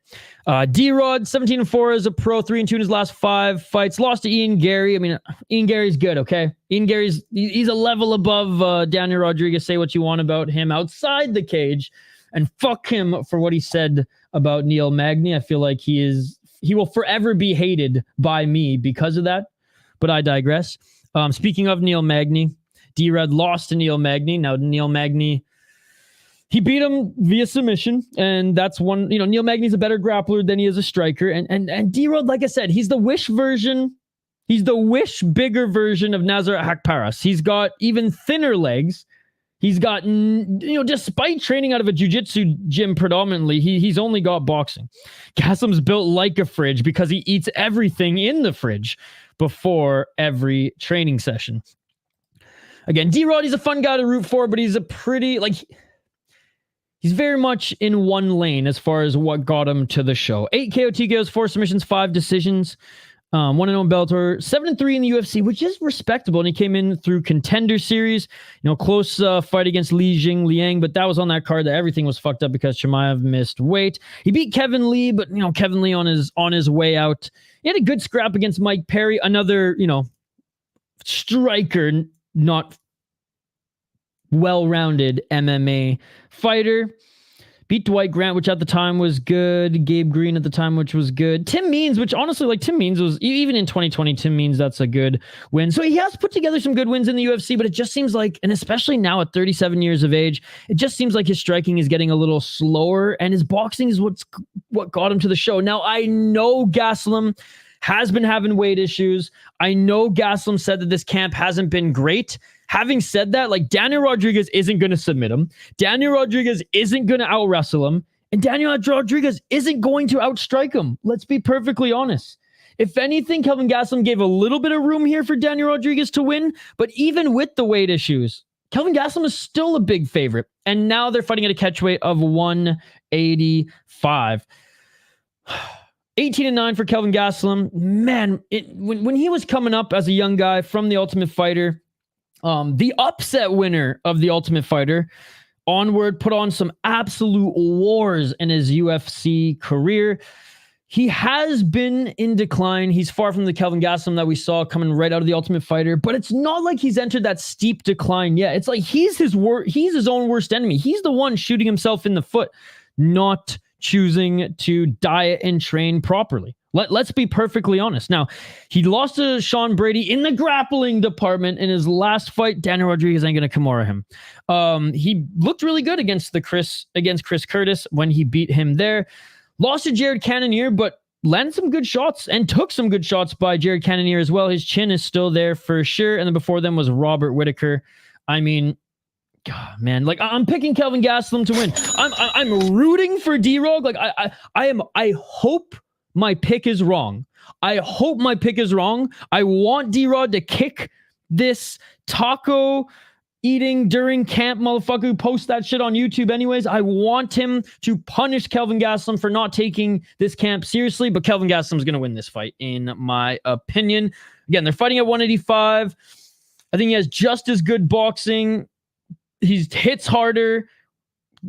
D-Rod, 17-4 as a pro, 3-2 in his last 5 fights. Lost to Ian Gary. I mean, Ian Gary's good, okay? Ian Gary's, he's a level above Daneil Rodriguez. Say what you want about him outside the cage, and fuck him for what he said about Neil Magny. I feel like he will forever be hated by me because of that, but I digress. Speaking of Neil Magny, D-Rod lost to Neil Magny. Now, Neil Magny, he beat him via submission, and that's one, Neil Magny's a better grappler than he is a striker. And D-Rod, like I said, he's the wish bigger version of Nasrat Haqparast. He's got even thinner legs. He's got, despite training out of a jiu-jitsu gym predominantly, he's only got boxing. Gastelum's built like a fridge because he eats everything in the fridge before every training session. Again, D-Rod, he's a fun guy to root for, but he's a pretty, he's very much in one lane as far as what got him to the show. 8 KO TKOs, 4 submissions, 5 decisions. 1-0 in Bellator, 7-3 in the UFC, which is respectable. And he came in through Contender Series, close fight against Li Jingliang, but that was on that card that everything was fucked up because Chimaev missed weight. He beat Kevin Lee, but Kevin Lee on his way out. He had a good scrap against Mike Perry, another striker, not well-rounded MMA fighter. Beat Dwight Grant, which at the time was good. Gabe Green at the time, which was good. Tim Means, which honestly, Tim Means was, even in 2020, Tim Means, that's a good win. So he has put together some good wins in the UFC, but it just seems like, and especially now at 37 years of age, it just seems like his striking is getting a little slower, and his boxing is what got him to the show. Now, I know Gastelum has been having weight issues. I know Gastelum said that this camp hasn't been great. Having said that, Daneil Rodriguez isn't going to submit him. Daneil Rodriguez isn't going to out-wrestle him. And Daneil Rodriguez isn't going to outstrike him. Let's be perfectly honest. If anything, Kelvin Gastelum gave a little bit of room here for Daneil Rodriguez to win. But even with the weight issues, Kelvin Gastelum is still a big favorite. And now they're fighting at a catchweight of 185. 18-9 for Kelvin Gastelum. Man, when he was coming up as a young guy from The Ultimate Fighter, the upset winner of The Ultimate Fighter, Onward, put on some absolute wars in his UFC career. He has been in decline. He's far from the Kelvin Gastelum that we saw coming right out of The Ultimate Fighter, but it's not like he's entered that steep decline yet. It's like he's his own worst enemy. He's the one shooting himself in the foot, not choosing to diet and train properly. Let's be perfectly honest. Now, he lost to Sean Brady in the grappling department in his last fight. Daneil Rodriguez ain't going to Kimura him. He looked really good against Chris Curtis when he beat him there. Lost to Jared Cannonier, but landed some good shots and took some good shots by Jared Cannonier as well. His chin is still there for sure. And then before them was Robert Whittaker. I mean, God, man, I'm picking Kelvin Gastelum to win. I'm rooting for D-Rog. I hope my pick is wrong. I want D-Rod to kick this taco eating during camp motherfucker who posts that shit on YouTube anyways. I want him to punish Kelvin Gastelum for not taking this camp seriously, but Kelvin Gastelum's going to win this fight, in my opinion. Again, they're fighting at 185. I think he has just as good boxing. He hits harder.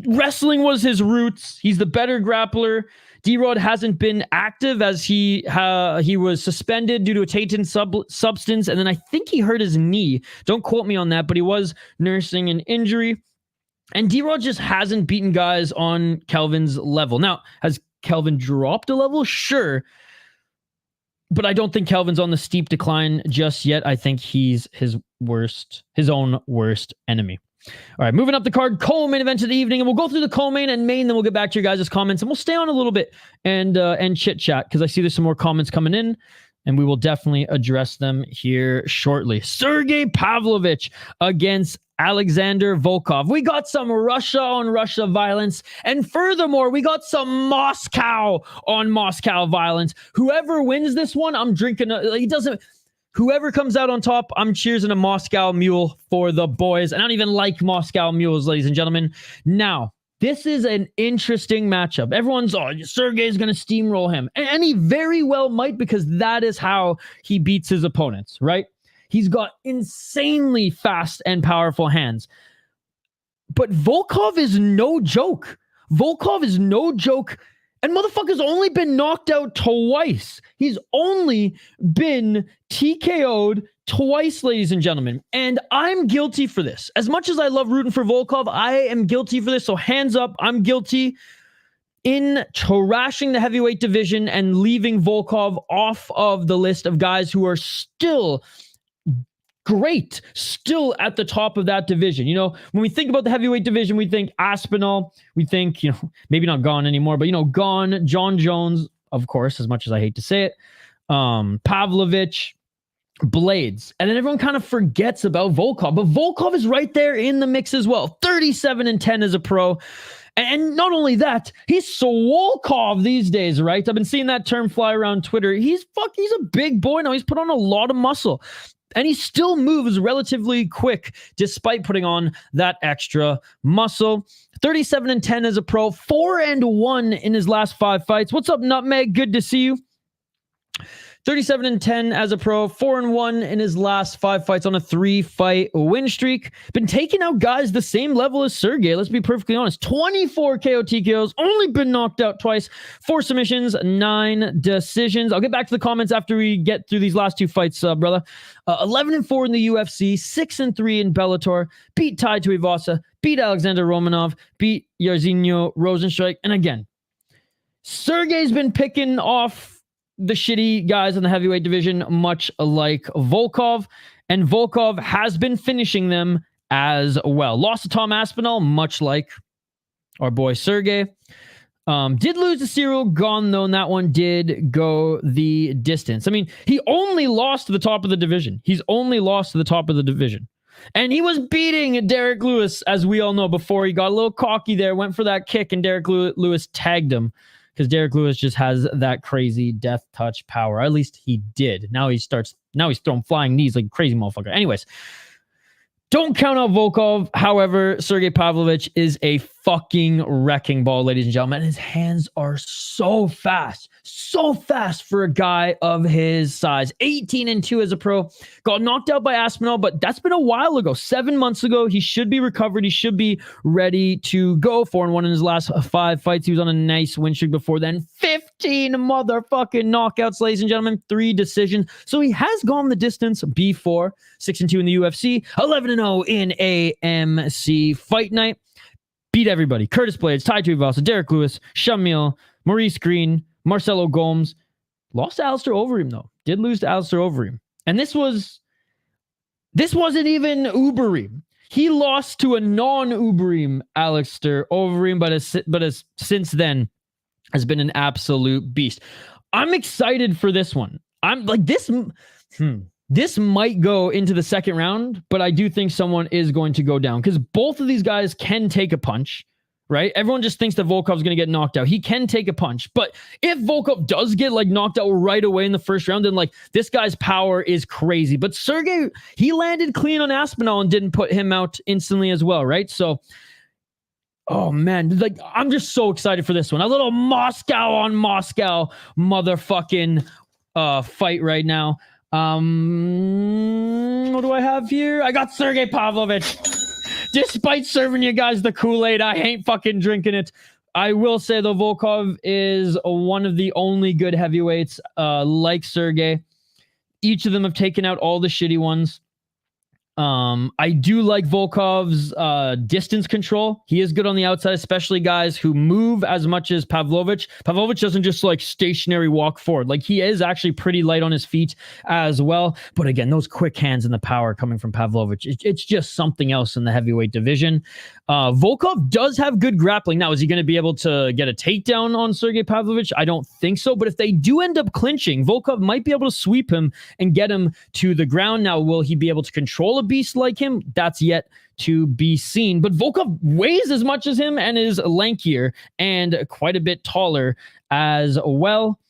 Wrestling was his roots. He's the better grappler. D-Rod hasn't been active as he was suspended due to a tainted substance, and then I think he hurt his knee. Don't quote me on that, but he was nursing an injury. And D-Rod just hasn't beaten guys on Kelvin's level. Now, has Kelvin dropped a level? Sure. But I don't think Kelvin's on the steep decline just yet. I think he's his own worst enemy. All right, moving up the card, co-main event of the evening, and we'll go through the co-main and main, then we'll get back to your guys' comments, and we'll stay on a little bit and chit-chat, because I see there's some more comments coming in, and we will definitely address them here shortly. Sergei Pavlovich against Alexander Volkov. We got some Russia on Russia violence, and furthermore, we got some Moscow on Moscow violence. Whoever wins this one, I'm drinking. Whoever comes out on top, I'm cheersing a Moscow Mule for the boys. And I don't even like Moscow Mules, ladies and gentlemen. Now, this is an interesting matchup. Everyone's, Sergei's going to steamroll him. And he very well might, because that is how he beats his opponents, right? He's got insanely fast and powerful hands. But Volkov is no joke. Volkov is no joke. And motherfucker's only been knocked out twice. He's only been TKO'd twice, ladies and gentlemen. And I'm guilty for this. As much as I love rooting for Volkov, I am guilty for this. So hands up, I'm guilty in trashing the heavyweight division and leaving Volkov off of the list of guys who are still great, still at the top of that division. You know, when we think about the heavyweight division, we think Aspinall, we think, maybe not Gone anymore, but, Gone, John Jones, of course, as much as I hate to say it, Pavlovich, Blades. And then everyone kind of forgets about Volkov, but Volkov is right there in the mix as well. 37-10 as a pro. And not only that, he's Swolkov these days, right? I've been seeing that term fly around Twitter. He's a big boy now. He's put on a lot of muscle. And he still moves relatively quick despite putting on that extra muscle. 37-10 as a pro, 4-1 in his last 5 fights. What's up, Nutmeg? Good to see you. 37-10 as a pro, 4-1 in his last 5 fights on a 3-fight win streak. Been taking out guys the same level as Sergei. Let's be perfectly honest. 24 KO TKOs, only been knocked out twice, 4 submissions, 9 decisions. I'll get back to the comments after we get through these last 2 fights, brother. 11-4 in the UFC, 6-3 in Bellator. Beat Tai Tuivasa, beat Alexander Romanov, beat Jairzinho Rosenstrike. And again, Sergei's been picking off the shitty guys in the heavyweight division, much like Volkov, and Volkov has been finishing them as well. Lost to Tom Aspinall, much like our boy Sergei. Did lose to Cyril Gone, though, and that one did go the distance. I mean, he only lost to the top of the division. He's only lost to the top of the division. And he was beating Derek Lewis, as we all know, before he got a little cocky there, went for that kick, and Derek Lewis tagged him. Because Derek Lewis just has that crazy death touch power. At least he did. Now he's throwing flying knees like a crazy motherfucker. Anyways, don't count out Volkov. However, Sergei Pavlovich is a fucking wrecking ball, ladies and gentlemen. His hands are so fast for a guy of his size. 18-2 as a pro. Got knocked out by Aspinall, but that's been a while ago. 7 months ago. He should be recovered. He should be ready to go. 4-1 in his last 5 fights. He was on a nice win streak before then. 15 motherfucking knockouts, ladies and gentlemen. 3 decisions. So he has gone the distance before. 6-2 in the UFC. 11-0 in AMC Fight Night. Beat everybody. Curtis Blades, Tai Tuivasa, Derek Lewis, Shamil, Maurice Green, Marcelo Gomes. Lost to Alistair Overeem, though. Did lose to Alistair Overeem. And this wasn't even Ubereem. He lost to a non-Ubereem Alistair Overeem, but as since then has been an absolute beast. I'm excited for this one. I'm like this. This might go into the second round, but I do think someone is going to go down because both of these guys can take a punch, right? Everyone just thinks that Volkov's going to get knocked out. He can take a punch, but if Volkov does get knocked out right away in the first round, then this guy's power is crazy. But Sergei, he landed clean on Aspinall and didn't put him out instantly as well, right? So, oh man, I'm just so excited for this one. A little Moscow on Moscow motherfucking fight right now. What do I have here? I got Sergei Pavlovich. Despite serving you guys the Kool-Aid, I ain't fucking drinking it. I will say, though, Volkov is one of the only good heavyweights like Sergei. Each of them have taken out all the shitty ones. I do like Volkov's distance control. He is good on the outside, especially guys who move as much as Pavlovich. Pavlovich doesn't just like stationary walk forward. Like he is actually pretty light on his feet as well. But again, those quick hands and the power coming from Pavlovich, it's just something else in the heavyweight division. Volkov does have good grappling. Now, is he going to be able to get a takedown on Sergei Pavlovich? I don't think so. But if they do end up clinching, Volkov might be able to sweep him and get him to the ground. Now, will he be able to control a beast like him? That's yet to be seen. But Volkov weighs as much as him and is lankier and quite a bit taller as well.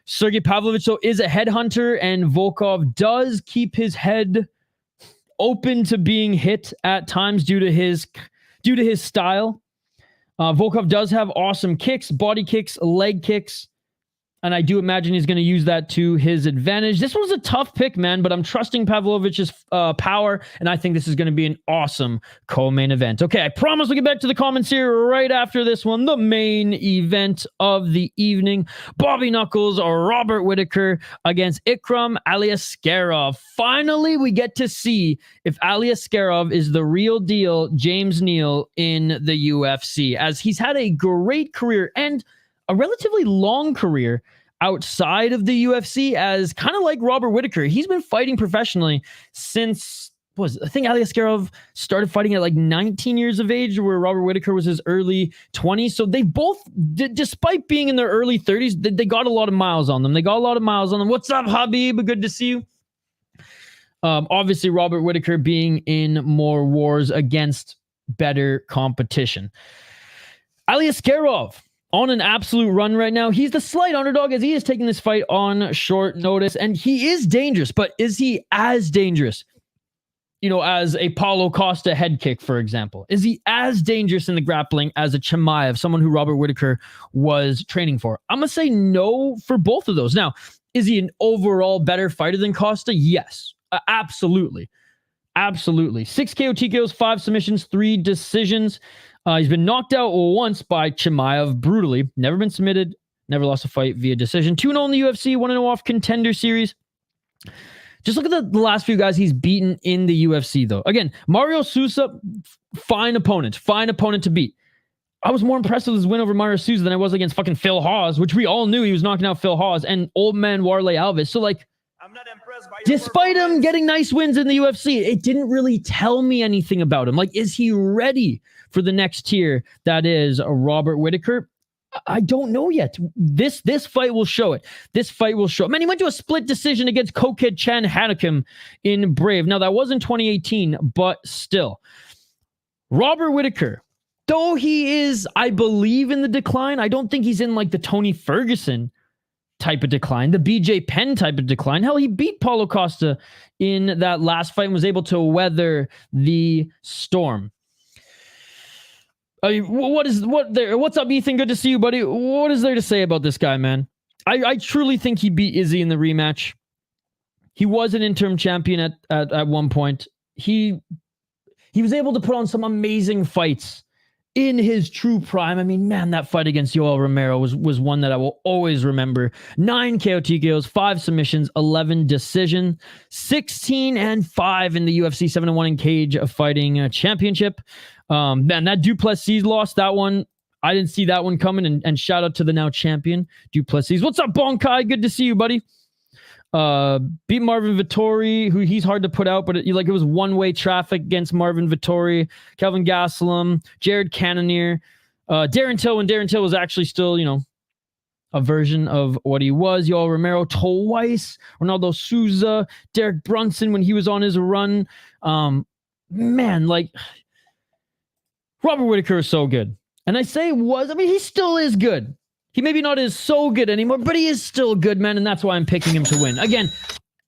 Sergei Pavlovich, though, is a headhunter, and Volkov does keep his head open to being hit at times due to his style. Volkov does have awesome kicks, body kicks, leg kicks, and I do imagine he's going to use that to his advantage. This was a tough pick, man, but I'm trusting Pavlovich's power, and I think this is going to be an awesome co-main event. Okay, I promise we'll get back to the comments here right after this one. The main event of the evening. Bobby Knuckles or Robert Whittaker against Ikram Aliskerov. Finally, we get to see if Aliskerov is the real deal James Neal in the UFC, as he's had a great career and a relatively long career outside of the UFC, as kind of like Robert Whittaker. He's been fighting professionally since, I think Aliskerov started fighting at like 19 years of age, where Robert Whittaker was his early 20s. So they both, despite being in their early 30s, they got a lot of miles on them. What's up, Habib? Good to see you. Obviously, Robert Whittaker being in more wars against better competition. Aliskerov on an absolute run right now. He's the slight underdog, as he is taking this fight on short notice, and he is dangerous, but is he as dangerous, as a Paulo Costa head kick, for example? Is he as dangerous in the grappling as a Chimaev, someone who Robert Whittaker was training for? I'm going to say no for both of those. Now, is he an overall better fighter than Costa? Yes, absolutely. Absolutely. 6 KO TKOs, 5 submissions, 3 decisions. He's been knocked out once by Chimaev brutally. Never been submitted. Never lost a fight via decision. 2-0 in the UFC. 1-0 off Contender Series. Just look at the last few guys he's beaten in the UFC, though. Again, Mario Sousa, fine opponent to beat. I was more impressed with his win over Mario Sousa than I was against fucking Phil Hawes, which we all knew he was knocking out Phil Hawes, and old man Warley Alves. So, like, I'm not impressed by despite him getting nice wins in the UFC, it didn't really tell me anything about him. Like, is he ready for the next tier that is Robert Whittaker? I don't know yet. This fight will show it. Man, he went to a split decision against Koked Chan Hanakim in Brave. Now, that was in 2018, but still. Robert Whittaker, though he is, I believe, in the decline, I don't think he's in like the Tony Ferguson type of decline, the BJ Penn type of decline. Hell, he beat Paulo Costa in that last fight and was able to weather the storm. What's up, Ethan? Good to see you, buddy. What is there to say about this guy, man? I truly think he beat Izzy in the rematch. He was an interim champion at one point. He was able to put on some amazing fights in his true prime. I mean, man, that fight against Yoel Romero was one that I will always remember. 9 KO TKOs, 5 submissions, 11 decision, 16-5 in the UFC 7-1 in Cage Fighting Championship. Man, that Duplessis loss, that one, I didn't see that one coming, and shout out to the now champion, Duplessis. What's up, Bonkai? Good to see you, buddy. Beat Marvin Vettori, who he's hard to put out, but it was one-way traffic against Marvin Vettori, Kelvin Gastelum, Jared Cannonier, Darren Till, when Darren Till was actually still, a version of what he was. Yoel Romero twice, Ronaldo Souza, Derek Brunson when he was on his run. Man, like, Robert Whittaker is so good. And I say he still is good. He maybe not is so good anymore, but he is still good, man, and that's why I'm picking him to win. Again,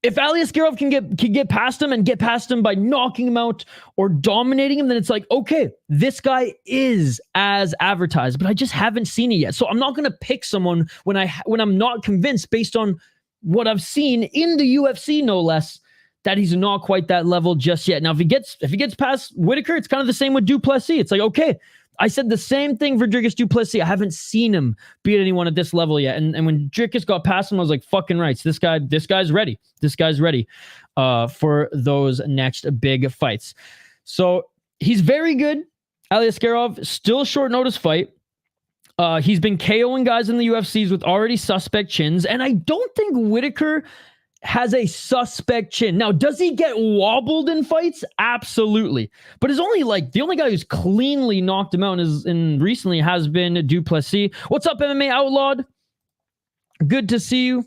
if Aliskerov can get past him and get past him by knocking him out or dominating him, then it's like, okay, this guy is as advertised, but I just haven't seen it yet. So I'm not going to pick someone when I'm not convinced based on what I've seen in the UFC, no less, that he's not quite that level just yet. Now, if he gets past Whittaker, it's kind of the same with Duplessis. It's like, okay, I said the same thing for Dricus du Plessis. I haven't seen him beat anyone at this level yet. And when Dricus got past him, I was like, fucking right. This guy's ready. This guy's ready for those next big fights. So he's very good. Aliskerov, still short notice fight. He's been KOing guys in the UFCs with already suspect chins. And I don't think Whittaker has a suspect chin. Now, does he get wobbled in fights? Absolutely. But it's only like the only guy who's cleanly knocked him out and recently has been du Plessis. What's up, MMA Outlawed? Good to see you.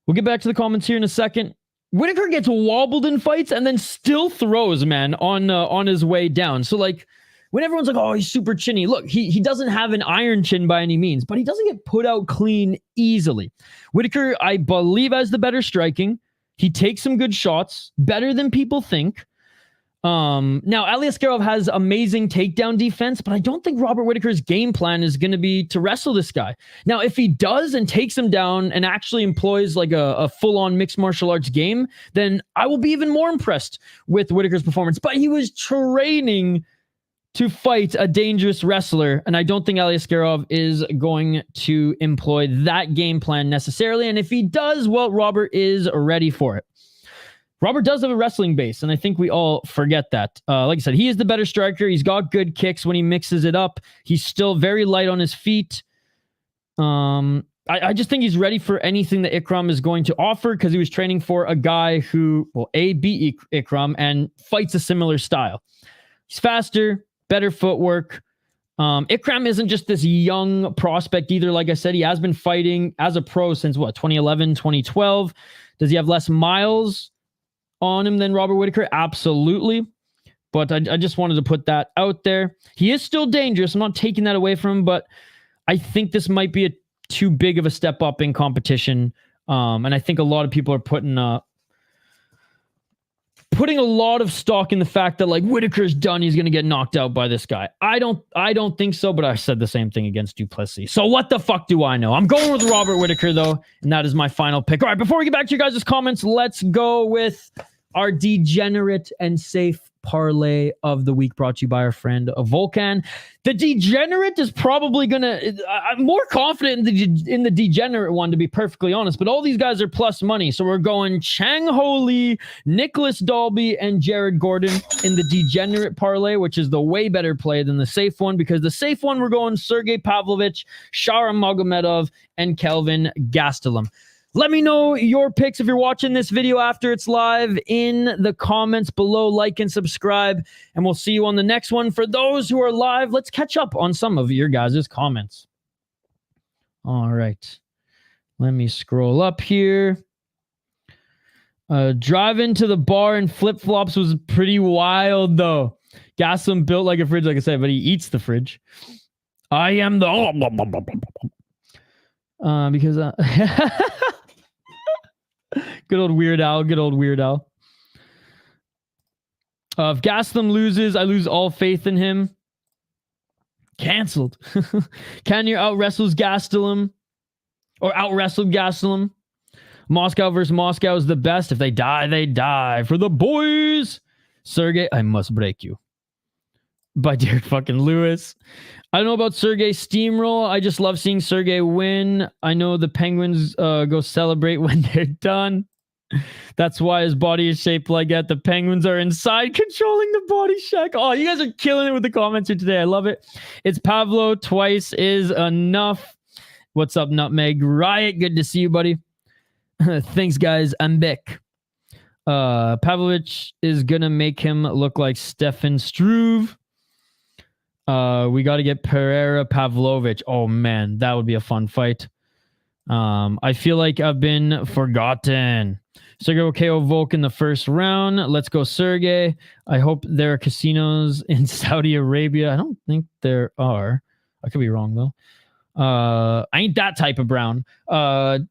We'll get back to the comments here in a second. Whittaker gets wobbled in fights and then still throws, man, on his way down. So like when everyone's like, oh, he's super chinny. Look, he doesn't have an iron chin by any means, but he doesn't get put out clean easily. Whittaker, I believe, has the better striking. He takes some good shots, better than people think. Now, Aliskerov has amazing takedown defense, but I don't think Robert Whittaker's game plan is going to be to wrestle this guy. Now, if he does and takes him down and actually employs like a full-on mixed martial arts game, then I will be even more impressed with Whittaker's performance. But he was training to fight a dangerous wrestler, and I don't think Aliskerov is going to employ that game plan necessarily, and if he does, well, Robert is ready for it. Robert does have a wrestling base, and I think we all forget that. Like I said, he is the better striker. He's got good kicks when he mixes it up. He's still very light on his feet. I just think he's ready for anything that Ikram is going to offer because he was training for a guy who, well, beat Ikram and fights a similar style. He's faster, better footwork. Ikram isn't just this young prospect either. Like I said, he has been fighting as a pro since, 2011, 2012. Does he have less miles on him than Robert Whittaker? Absolutely. But I just wanted to put that out there. He is still dangerous. I'm not taking that away from him, but I think this might be too big of a step up in competition. And I think a lot of people are putting a lot of stock in the fact that like Whittaker's done, he's going to get knocked out by this guy. I don't think so, but I said the same thing against du Plessis. So what the fuck do I know? I'm going with Robert Whittaker though, and that is my final pick. All right, before we get back to your guys' comments, let's go with our degenerate and safe parlay of the week, brought to you by our friend Volkan. The degenerate is probably gonna, I'm more confident in the degenerate one, to be perfectly honest, but all these guys are plus money, so we're going Chang Ho Lee, Nicolas Dalby, and Jared Gordon in the degenerate parlay, which is the way better play than the safe one, because the safe one we're going Sergei Pavlovich, Shara Magomedov, and Kelvin Gastelum. Let me know your picks if you're watching this video after it's live in the comments below. Like and subscribe, and we'll see you on the next one. For those who are live, let's catch up on some of your guys' comments. All right. Let me scroll up here. Driving to the bar in flip-flops was pretty wild, though. Gastelum built like a fridge, like I said, but he eats the fridge. I am the... because... Good old Weird Al. Good old Weird Al. If Gastelum loses, I lose all faith in him. Cancelled. Cannonier out-wrestles Gastelum. Or out-wrestled Gastelum. Moscow versus Moscow is the best. If they die, they die. For the boys. Sergei, I must break you. By Derek fucking Lewis. I don't know about Sergei steamroll. I just love seeing Sergei win. I know the Penguins go celebrate when they're done. That's why his body is shaped like that. The Penguins are inside controlling the body shack. Oh, you guys are killing it with the comments here today. I love it. It's Pavlo. Twice is enough. What's up, Nutmeg? Riot, good to see you, buddy. Thanks, guys. I'm back. Pavlovich is going to make him look like Stefan Struve. We got to get Pereira Pavlovich. Oh, man, that would be a fun fight. I feel like I've been forgotten. Sergei will KO Volk in the first round. Let's go, Sergei. I hope there are casinos in Saudi Arabia. I don't think there are. I could be wrong, though. I ain't that type of brown. $20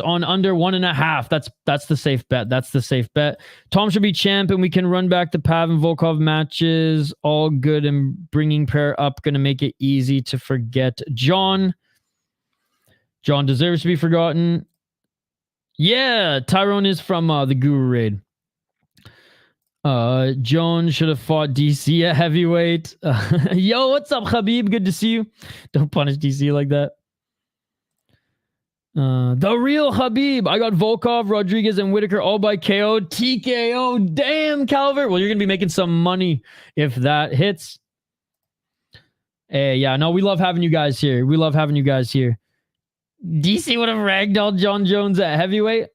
on under 1.5. That's the safe bet. That's the safe bet. Tom should be champ, and we can run back the Pav and Volkov matches. All good, and bringing prayer up going to make it easy to forget John. John deserves to be forgotten. Yeah, Tyrone is from the Guru Raid. Jones should have fought DC at heavyweight. Yo, what's up, Khabib? Good to see you. Don't punish DC like that. The real Khabib. I got Volkov, Rodriguez, and Whittaker all by KO. TKO. Damn, Calvert. Well, you're going to be making some money if that hits. Hey, yeah, no, we love having you guys here. We love having you guys here. DC would have ragdolled John Jones at heavyweight.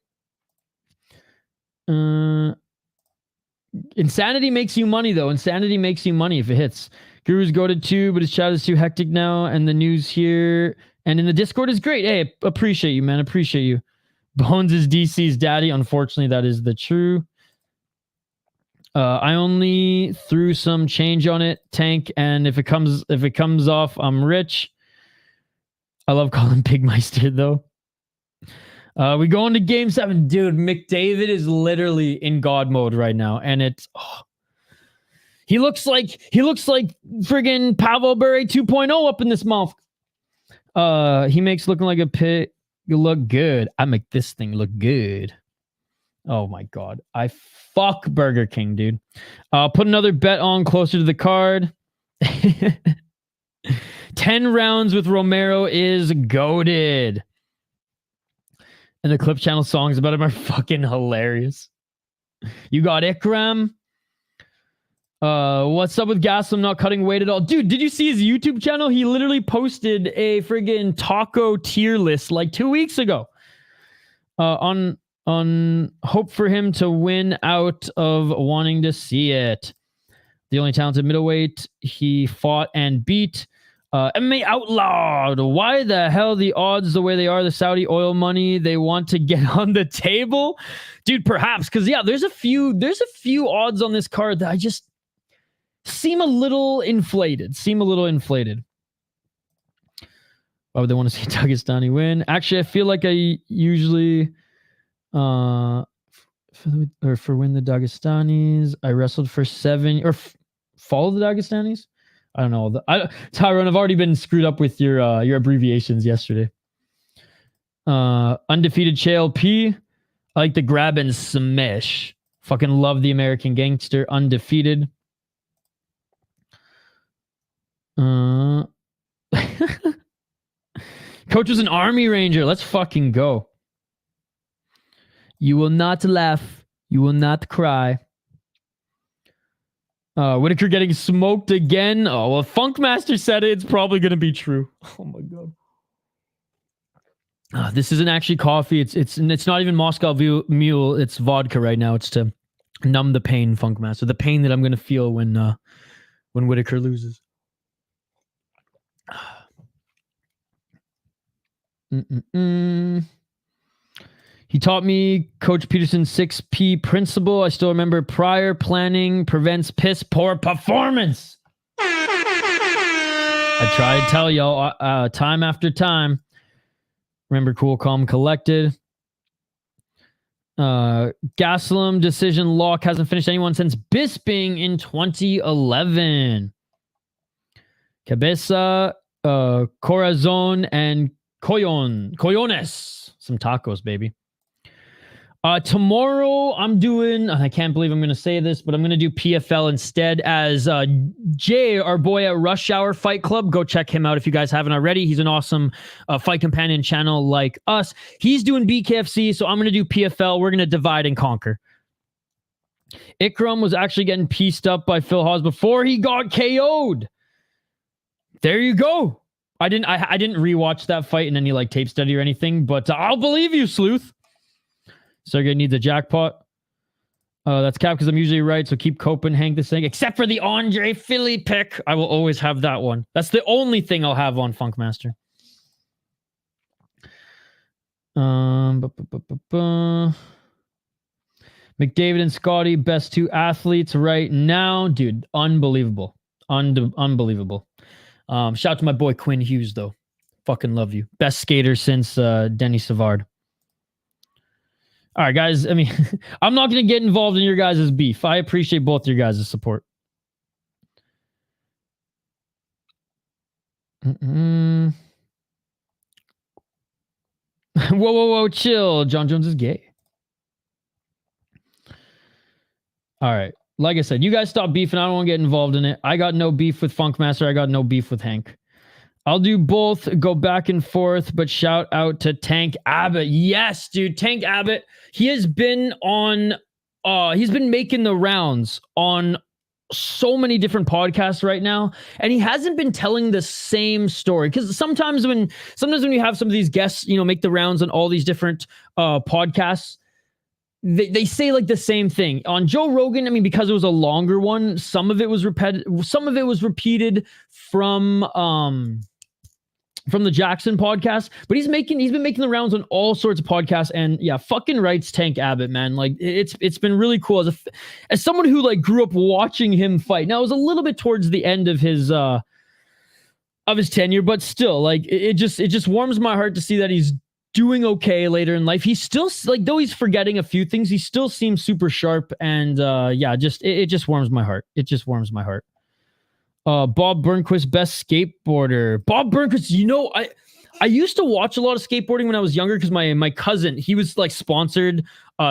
Insanity makes you money, though. Insanity makes you money if it hits. Guru's goated too, but his chat is too hectic now, and the news here and in the Discord is great. Hey, appreciate you, man. Appreciate you. Bones is DC's daddy. Unfortunately, that is the true. I only threw some change on it, tank, and if it comes off, I'm rich. I love calling Pigmeister though. We go into game 7. Dude, McDavid is literally in God mode right now. And it's he looks like friggin' Pavel Bure 2.0 up in this mouth. He makes looking like a pig look good. I make this thing look good. Oh my god. I fuck Burger King, dude. Put another bet on closer to the card. 10 rounds with Romero is goated. And the clip channel songs about him are fucking hilarious. You got Ikram. What's up with Gastelum not cutting weight at all? Dude, did you see his YouTube channel? He literally posted a friggin' taco tier list like 2 weeks ago. On hope for him to win out of wanting to see it. The only talented middleweight he fought and beat. MMA outlawed. Why the hell the odds the way they are? The Saudi oil money they want to get on the table, dude. Perhaps because yeah, there's a few odds on this card that I just seem a little inflated. Why would they want to see Dagestani win? Actually, I feel like I usually for win the Dagestanis. I wrestled for 7 or follow the Dagestanis. I don't know. Tyrone, I've already been screwed up with your abbreviations yesterday. Undefeated CHLP. I like the grab and smash. Fucking love the American Gangster. Undefeated. Coach was an Army Ranger. Let's fucking go. You will not laugh. You will not cry. Whittaker getting smoked again. Oh, well, Funkmaster said it. It's probably going to be true. Oh, my God. This isn't actually coffee. It's not even Moscow Mule. It's vodka right now. It's to numb the pain, Funkmaster. The pain that I'm going to feel when Whittaker loses. He taught me Coach Peterson's 6P principle. I still remember prior planning prevents piss poor performance. I try to tell y'all time after time. Remember cool, calm, collected. Gastelum decision lock hasn't finished anyone since Bisping in 2011. Cabeza, Corazon, and Coyones. Some tacos, baby. Tomorrow I'm doing, I can't believe I'm going to say this, but I'm going to do PFL instead as Jay, our boy at Rush Hour Fight Club. Go check him out if you guys haven't already. He's an awesome fight companion channel like us. He's doing BKFC, so I'm going to do PFL. We're going to divide and conquer. Ikram was actually getting pieced up by Phil Hawes before he got KO'd. There you go. I didn't rewatch that fight in any like tape study or anything, but I'll believe you, Sleuth. Sergei needs a jackpot. That's cap because I'm usually right, so keep coping, Hank this thing. Except for the Andre Philly pick. I will always have that one. That's the only thing I'll have on Funkmaster. McDavid and Scotty, best 2 athletes right now. Dude, unbelievable. Unbelievable. Shout out to my boy Quinn Hughes, though. Fucking love you. Best skater since Denny Savard. All right, guys. I mean, I'm not going to get involved in your guys' beef. I appreciate both your guys' support. Whoa, whoa, chill. John Jones is gay. All right. like I said, you guys stop beefing. I don't want to get involved in it. I got no beef with Funkmaster. I got no beef with Hank. I'll do both, go back and forth, but shout out to Tank Abbott. Yes, dude, Tank Abbott. He has been on, he's been making the rounds on so many different podcasts right now, and he hasn't been telling the same story. Because sometimes when you have some of these guests, you know, make the rounds on all these different podcasts, they say like the same thing. On Joe Rogan, I mean, because it was a longer one, some of it was repeated from the Jackson podcast, but he's been making the rounds on all sorts of podcasts, and yeah, fucking rights Tank Abbott, man. Like it's been really cool as someone who like grew up watching him fight. Now it was a little bit towards the end of his tenure, but still, like it just warms my heart to see that he's doing okay later in life. He's still, like, though he's forgetting a few things, he still seems super sharp, and yeah, it just warms my heart. It just warms my heart. Bob Burnquist, best skateboarder. Bob Burnquist, you know, I used to watch a lot of skateboarding when I was younger because my cousin, he was like sponsored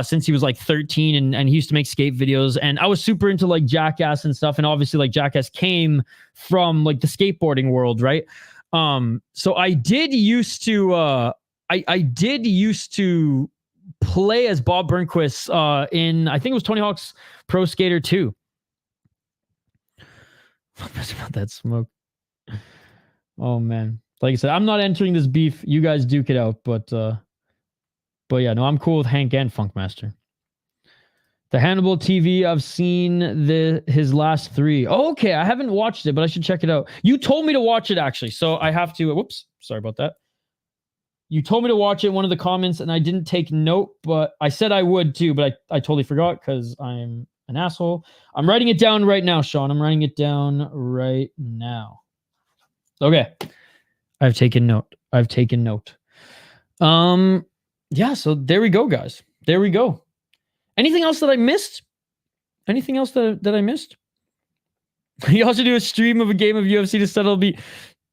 since he was like 13, and he used to make skate videos, and I was super into like Jackass and stuff, and obviously like Jackass came from like the skateboarding world, right? So I did used to I did used to play as Bob Burnquist in, I think it was Tony Hawk's Pro Skater 2. About that smoke. Oh man, like I said, I'm not entering this beef. You guys duke it out, but yeah, no, I'm cool with Hank and Funkmaster. The Hannibal TV, I've seen his last 3. Oh, okay, I haven't watched it, but I should check it out. You told me to watch it actually, so I have to. Whoops, sorry about that. You told me to watch it in one of the comments, and I didn't take note, but I said I would too, but I totally forgot because I'm an asshole. I'm writing it down right now, Sean. I'm writing it down right now. Okay. I've taken note. Yeah, so there we go, guys. There we go. Anything else that I missed? Anything else that I missed? You also do a stream of a game of UFC to settle be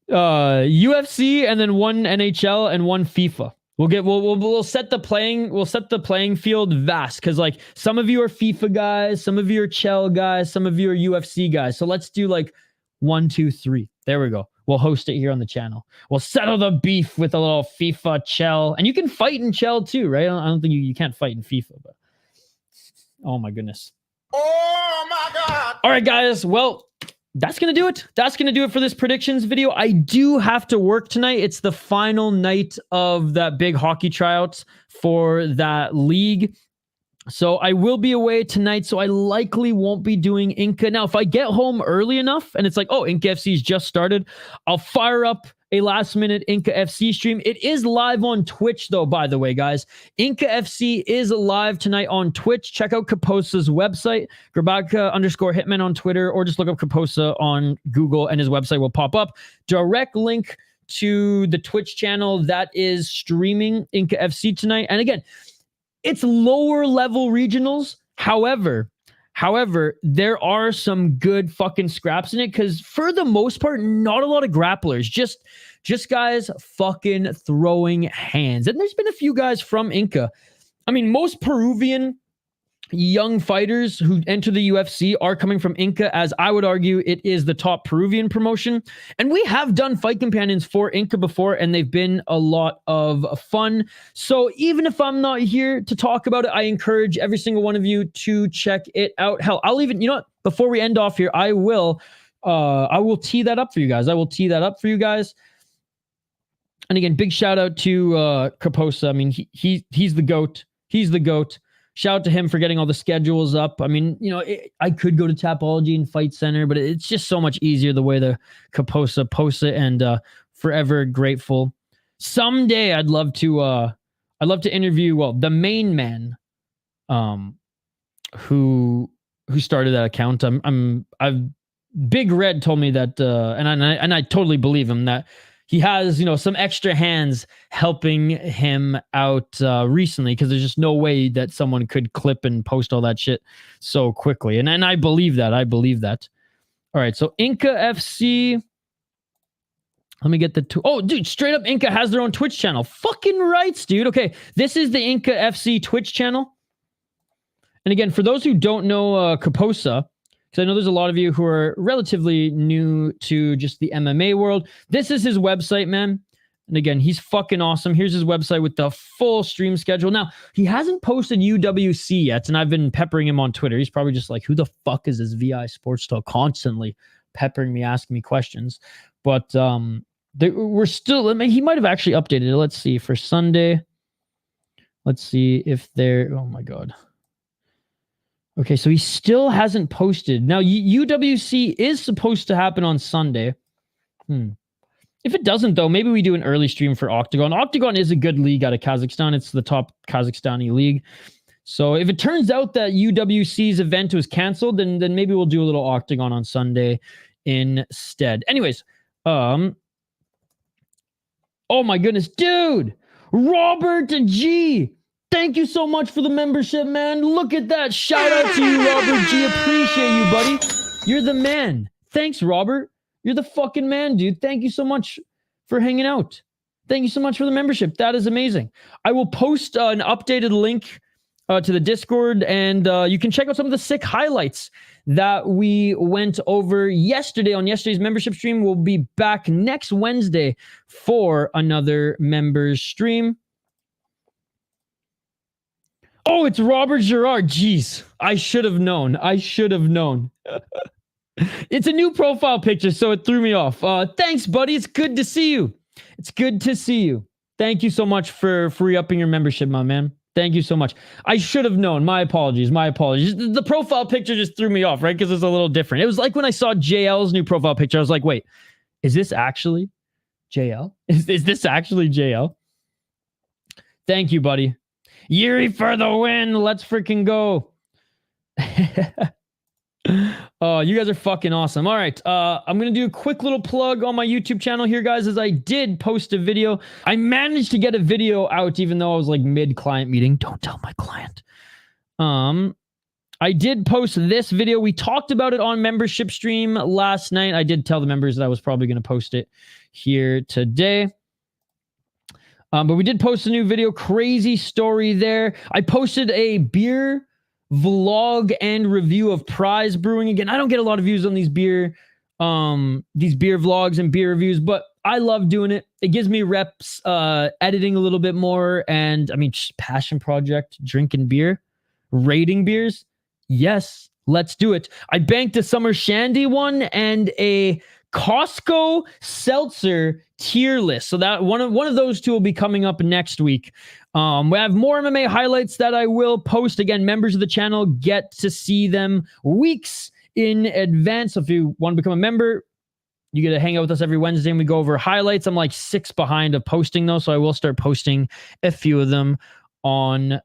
UFC and then one NHL and one FIFA. We'll set the playing field vast, because like some of you are FIFA guys, some of you are Chell guys, some of you are UFC guys. So let's do like 1, 2, 3. There we go. We'll host it here on the channel. We'll settle the beef with a little FIFA Chell, and you can fight in Chell too, right? I don't think you can't fight in FIFA, but oh my goodness. Oh my God. All right, guys. Well, that's going to do it. That's going to do it for this predictions video. I do have to work tonight. It's the final night of that big hockey tryouts for that league. So I will be away tonight, so I likely won't be doing Inca. Now, if I get home early enough and it's like, oh, Inca FC's just started, I'll fire up a last-minute Inca FC stream. It is live on Twitch, though, by the way, guys. Inca FC is live tonight on Twitch. Check out Kaposa's website, Grabaka_Hitman on Twitter, or just look up Kaposa on Google, and his website will pop up. Direct link to the Twitch channel that is streaming Inca FC tonight. And again, it's lower level regionals. However, there are some good fucking scraps in it, because for the most part, not a lot of grapplers, just guys fucking throwing hands. And there's been a few guys from Inca. I mean, most Peruvian young fighters who enter the UFC are coming from Inca, as I would argue it is the top Peruvian promotion. And we have done fight companions for Inca before, and they've been a lot of fun. So even if I'm not here to talk about it, I encourage every single one of you to check it out. Hell, I'll even, you know what, before we end off here, I will tee that up for you guys. And again, big shout out to Kaposa. I mean, he's the GOAT. He's the GOAT. Shout out to him for getting all the schedules up. I mean, you know, I could go to Tapology and Fight Center, but it's just so much easier the way the Kaposa posts it, and forever grateful. Someday I'd love to interview, well, the main man who started that account. I've Big Red told me that and I totally believe him, that he has, you know, some extra hands helping him out recently, because there's just no way that someone could clip and post all that shit so quickly. And I believe that. All right, so Inca FC. Let me get the oh, dude, straight up Inca has their own Twitch channel. Fucking rights, dude. Okay, this is the Inca FC Twitch channel. And again, for those who don't know Kaposa, because I know there's a lot of you who are relatively new to just the MMA world, this is his website, man. And again, he's fucking awesome. Here's his website with the full stream schedule. Now, he hasn't posted UWC yet, and I've been peppering him on Twitter. He's probably just like, who the fuck is this VI Sports Talk, constantly peppering me, asking me questions. But we're still, I mean, he might have actually updated it. Let's see, for Sunday. Let's see if they're, oh my God. Okay, so he still hasn't posted. Now, UWC is supposed to happen on Sunday. If it doesn't, though, maybe we do an early stream for Octagon. Octagon is a good league out of Kazakhstan. It's the top Kazakhstani league. So if it turns out that UWC's event was canceled, then maybe we'll do a little Octagon on Sunday instead. Anyways, oh my goodness, dude! Robert G! Thank you so much for the membership, man. Look at that. Shout out to you, Robert G. Appreciate you, buddy. You're the man. Thanks, Robert. You're the fucking man, dude. Thank you so much for hanging out. Thank you so much for the membership. That is amazing. I will post an updated link to the Discord, and you can check out some of the sick highlights that we went over yesterday on yesterday's membership stream. We'll be back next Wednesday for another members stream. Oh, it's Robert Girard. Jeez, I should have known. I should have known. It's a new profile picture, so it threw me off. Thanks, buddy. It's good to see you. It's good to see you. Thank you so much for re-upping your membership, my man. Thank you so much. I should have known. My apologies. My apologies. The profile picture just threw me off, right? Because it's a little different. It was like when I saw JL's new profile picture. I was like, wait, is this actually JL? Is this actually JL? Thank you, buddy. Yuri for the win. Let's freaking go. Oh, you guys are fucking awesome. All right. I'm going to do a quick little plug on my YouTube channel here, guys, as I did post a video. I managed to get a video out, even though I was like mid-client meeting. Don't tell my client. I did post this video. We talked about it on membership stream last night. I did tell the members that I was probably going to post it here today. But we did post a new video. Crazy story there. I posted a beer vlog and review of Prize Brewing. Again, I don't get a lot of views on these beer vlogs and beer reviews, but I love doing it. It gives me reps, editing a little bit more, and I mean, just passion project, drinking beer, rating beers. Yes, let's do it. I banked a Summer Shandy one and a Costco seltzer tier list. So that one of those two will be coming up next week. We have more MMA highlights that I will post. Again, members of the channel get to see them weeks in advance. So if you want to become a member, you get to hang out with us every Wednesday and we go over highlights. I'm like 6 behind of posting those, so I will start posting a few of them on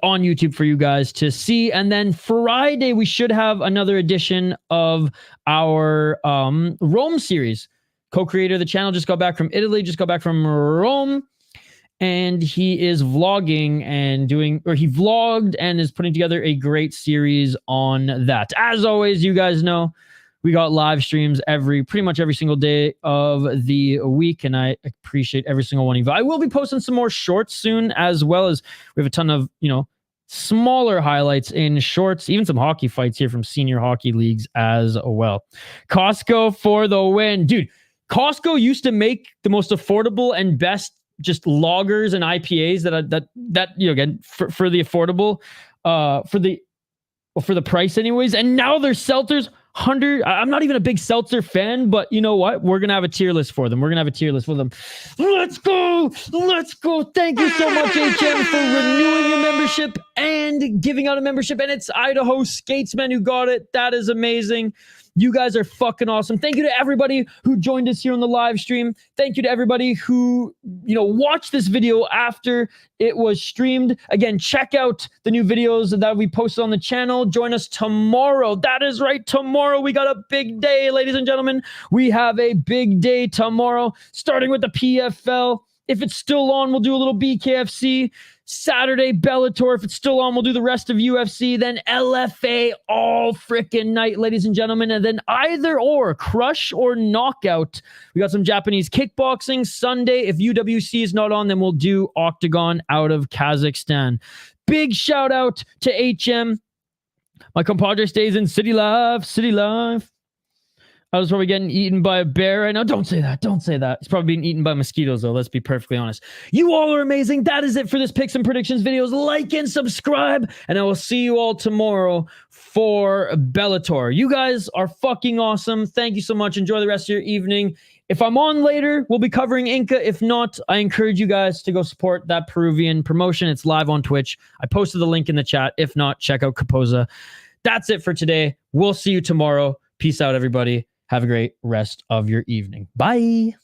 YouTube for you guys to see. And then Friday, we should have another edition of our Rome series. Co-creator of the channel just got back from Italy, just got back from Rome. And he is vlogging and he vlogged and is putting together a great series on that. As always, you guys know, we got live streams pretty much every single day of the week, and I appreciate every single one of you. I will be posting some more shorts soon, as well as we have a ton of, smaller highlights in shorts, even some hockey fights here from senior hockey leagues as well. Costco for the win. Dude, Costco used to make the most affordable and best just lagers and IPAs that again for the affordable for the price anyways, and now they're seltzers. I'm not even a big seltzer fan, but you know what? We're gonna have a tier list for them. Let's go. Thank you so much, HM, for renewing your membership and giving out a membership. And it's Idaho Skatesman who got it. That is amazing. You guys are fucking awesome. Thank you to everybody who joined us here on the live stream. Thank you to everybody who, watched this video after it was streamed. Again, check out the new videos that we posted on the channel. Join us tomorrow. That is right. Tomorrow we got a big day, ladies and gentlemen. We have a big day tomorrow, starting with the PFL. If it's still on, we'll do a little BKFC. Saturday, Bellator. If it's still on, we'll do the rest of UFC. Then LFA all freaking night, ladies and gentlemen. And then either or, crush or knockout. We got some Japanese kickboxing Sunday. If UWC is not on, then we'll do Octagon out of Kazakhstan. Big shout out to HM. My compadre stays in City Life. City Life. I was probably getting eaten by a bear right now. Don't say that. Don't say that. It's probably being eaten by mosquitoes, though. Let's be perfectly honest. You all are amazing. That is it for this Picks and Predictions videos. Like and subscribe, and I will see you all tomorrow for Bellator. You guys are fucking awesome. Thank you so much. Enjoy the rest of your evening. If I'm on later, we'll be covering Inca. If not, I encourage you guys to go support that Peruvian promotion. It's live on Twitch. I posted the link in the chat. If not, check out Capoza. That's it for today. We'll see you tomorrow. Peace out, everybody. Have a great rest of your evening. Bye.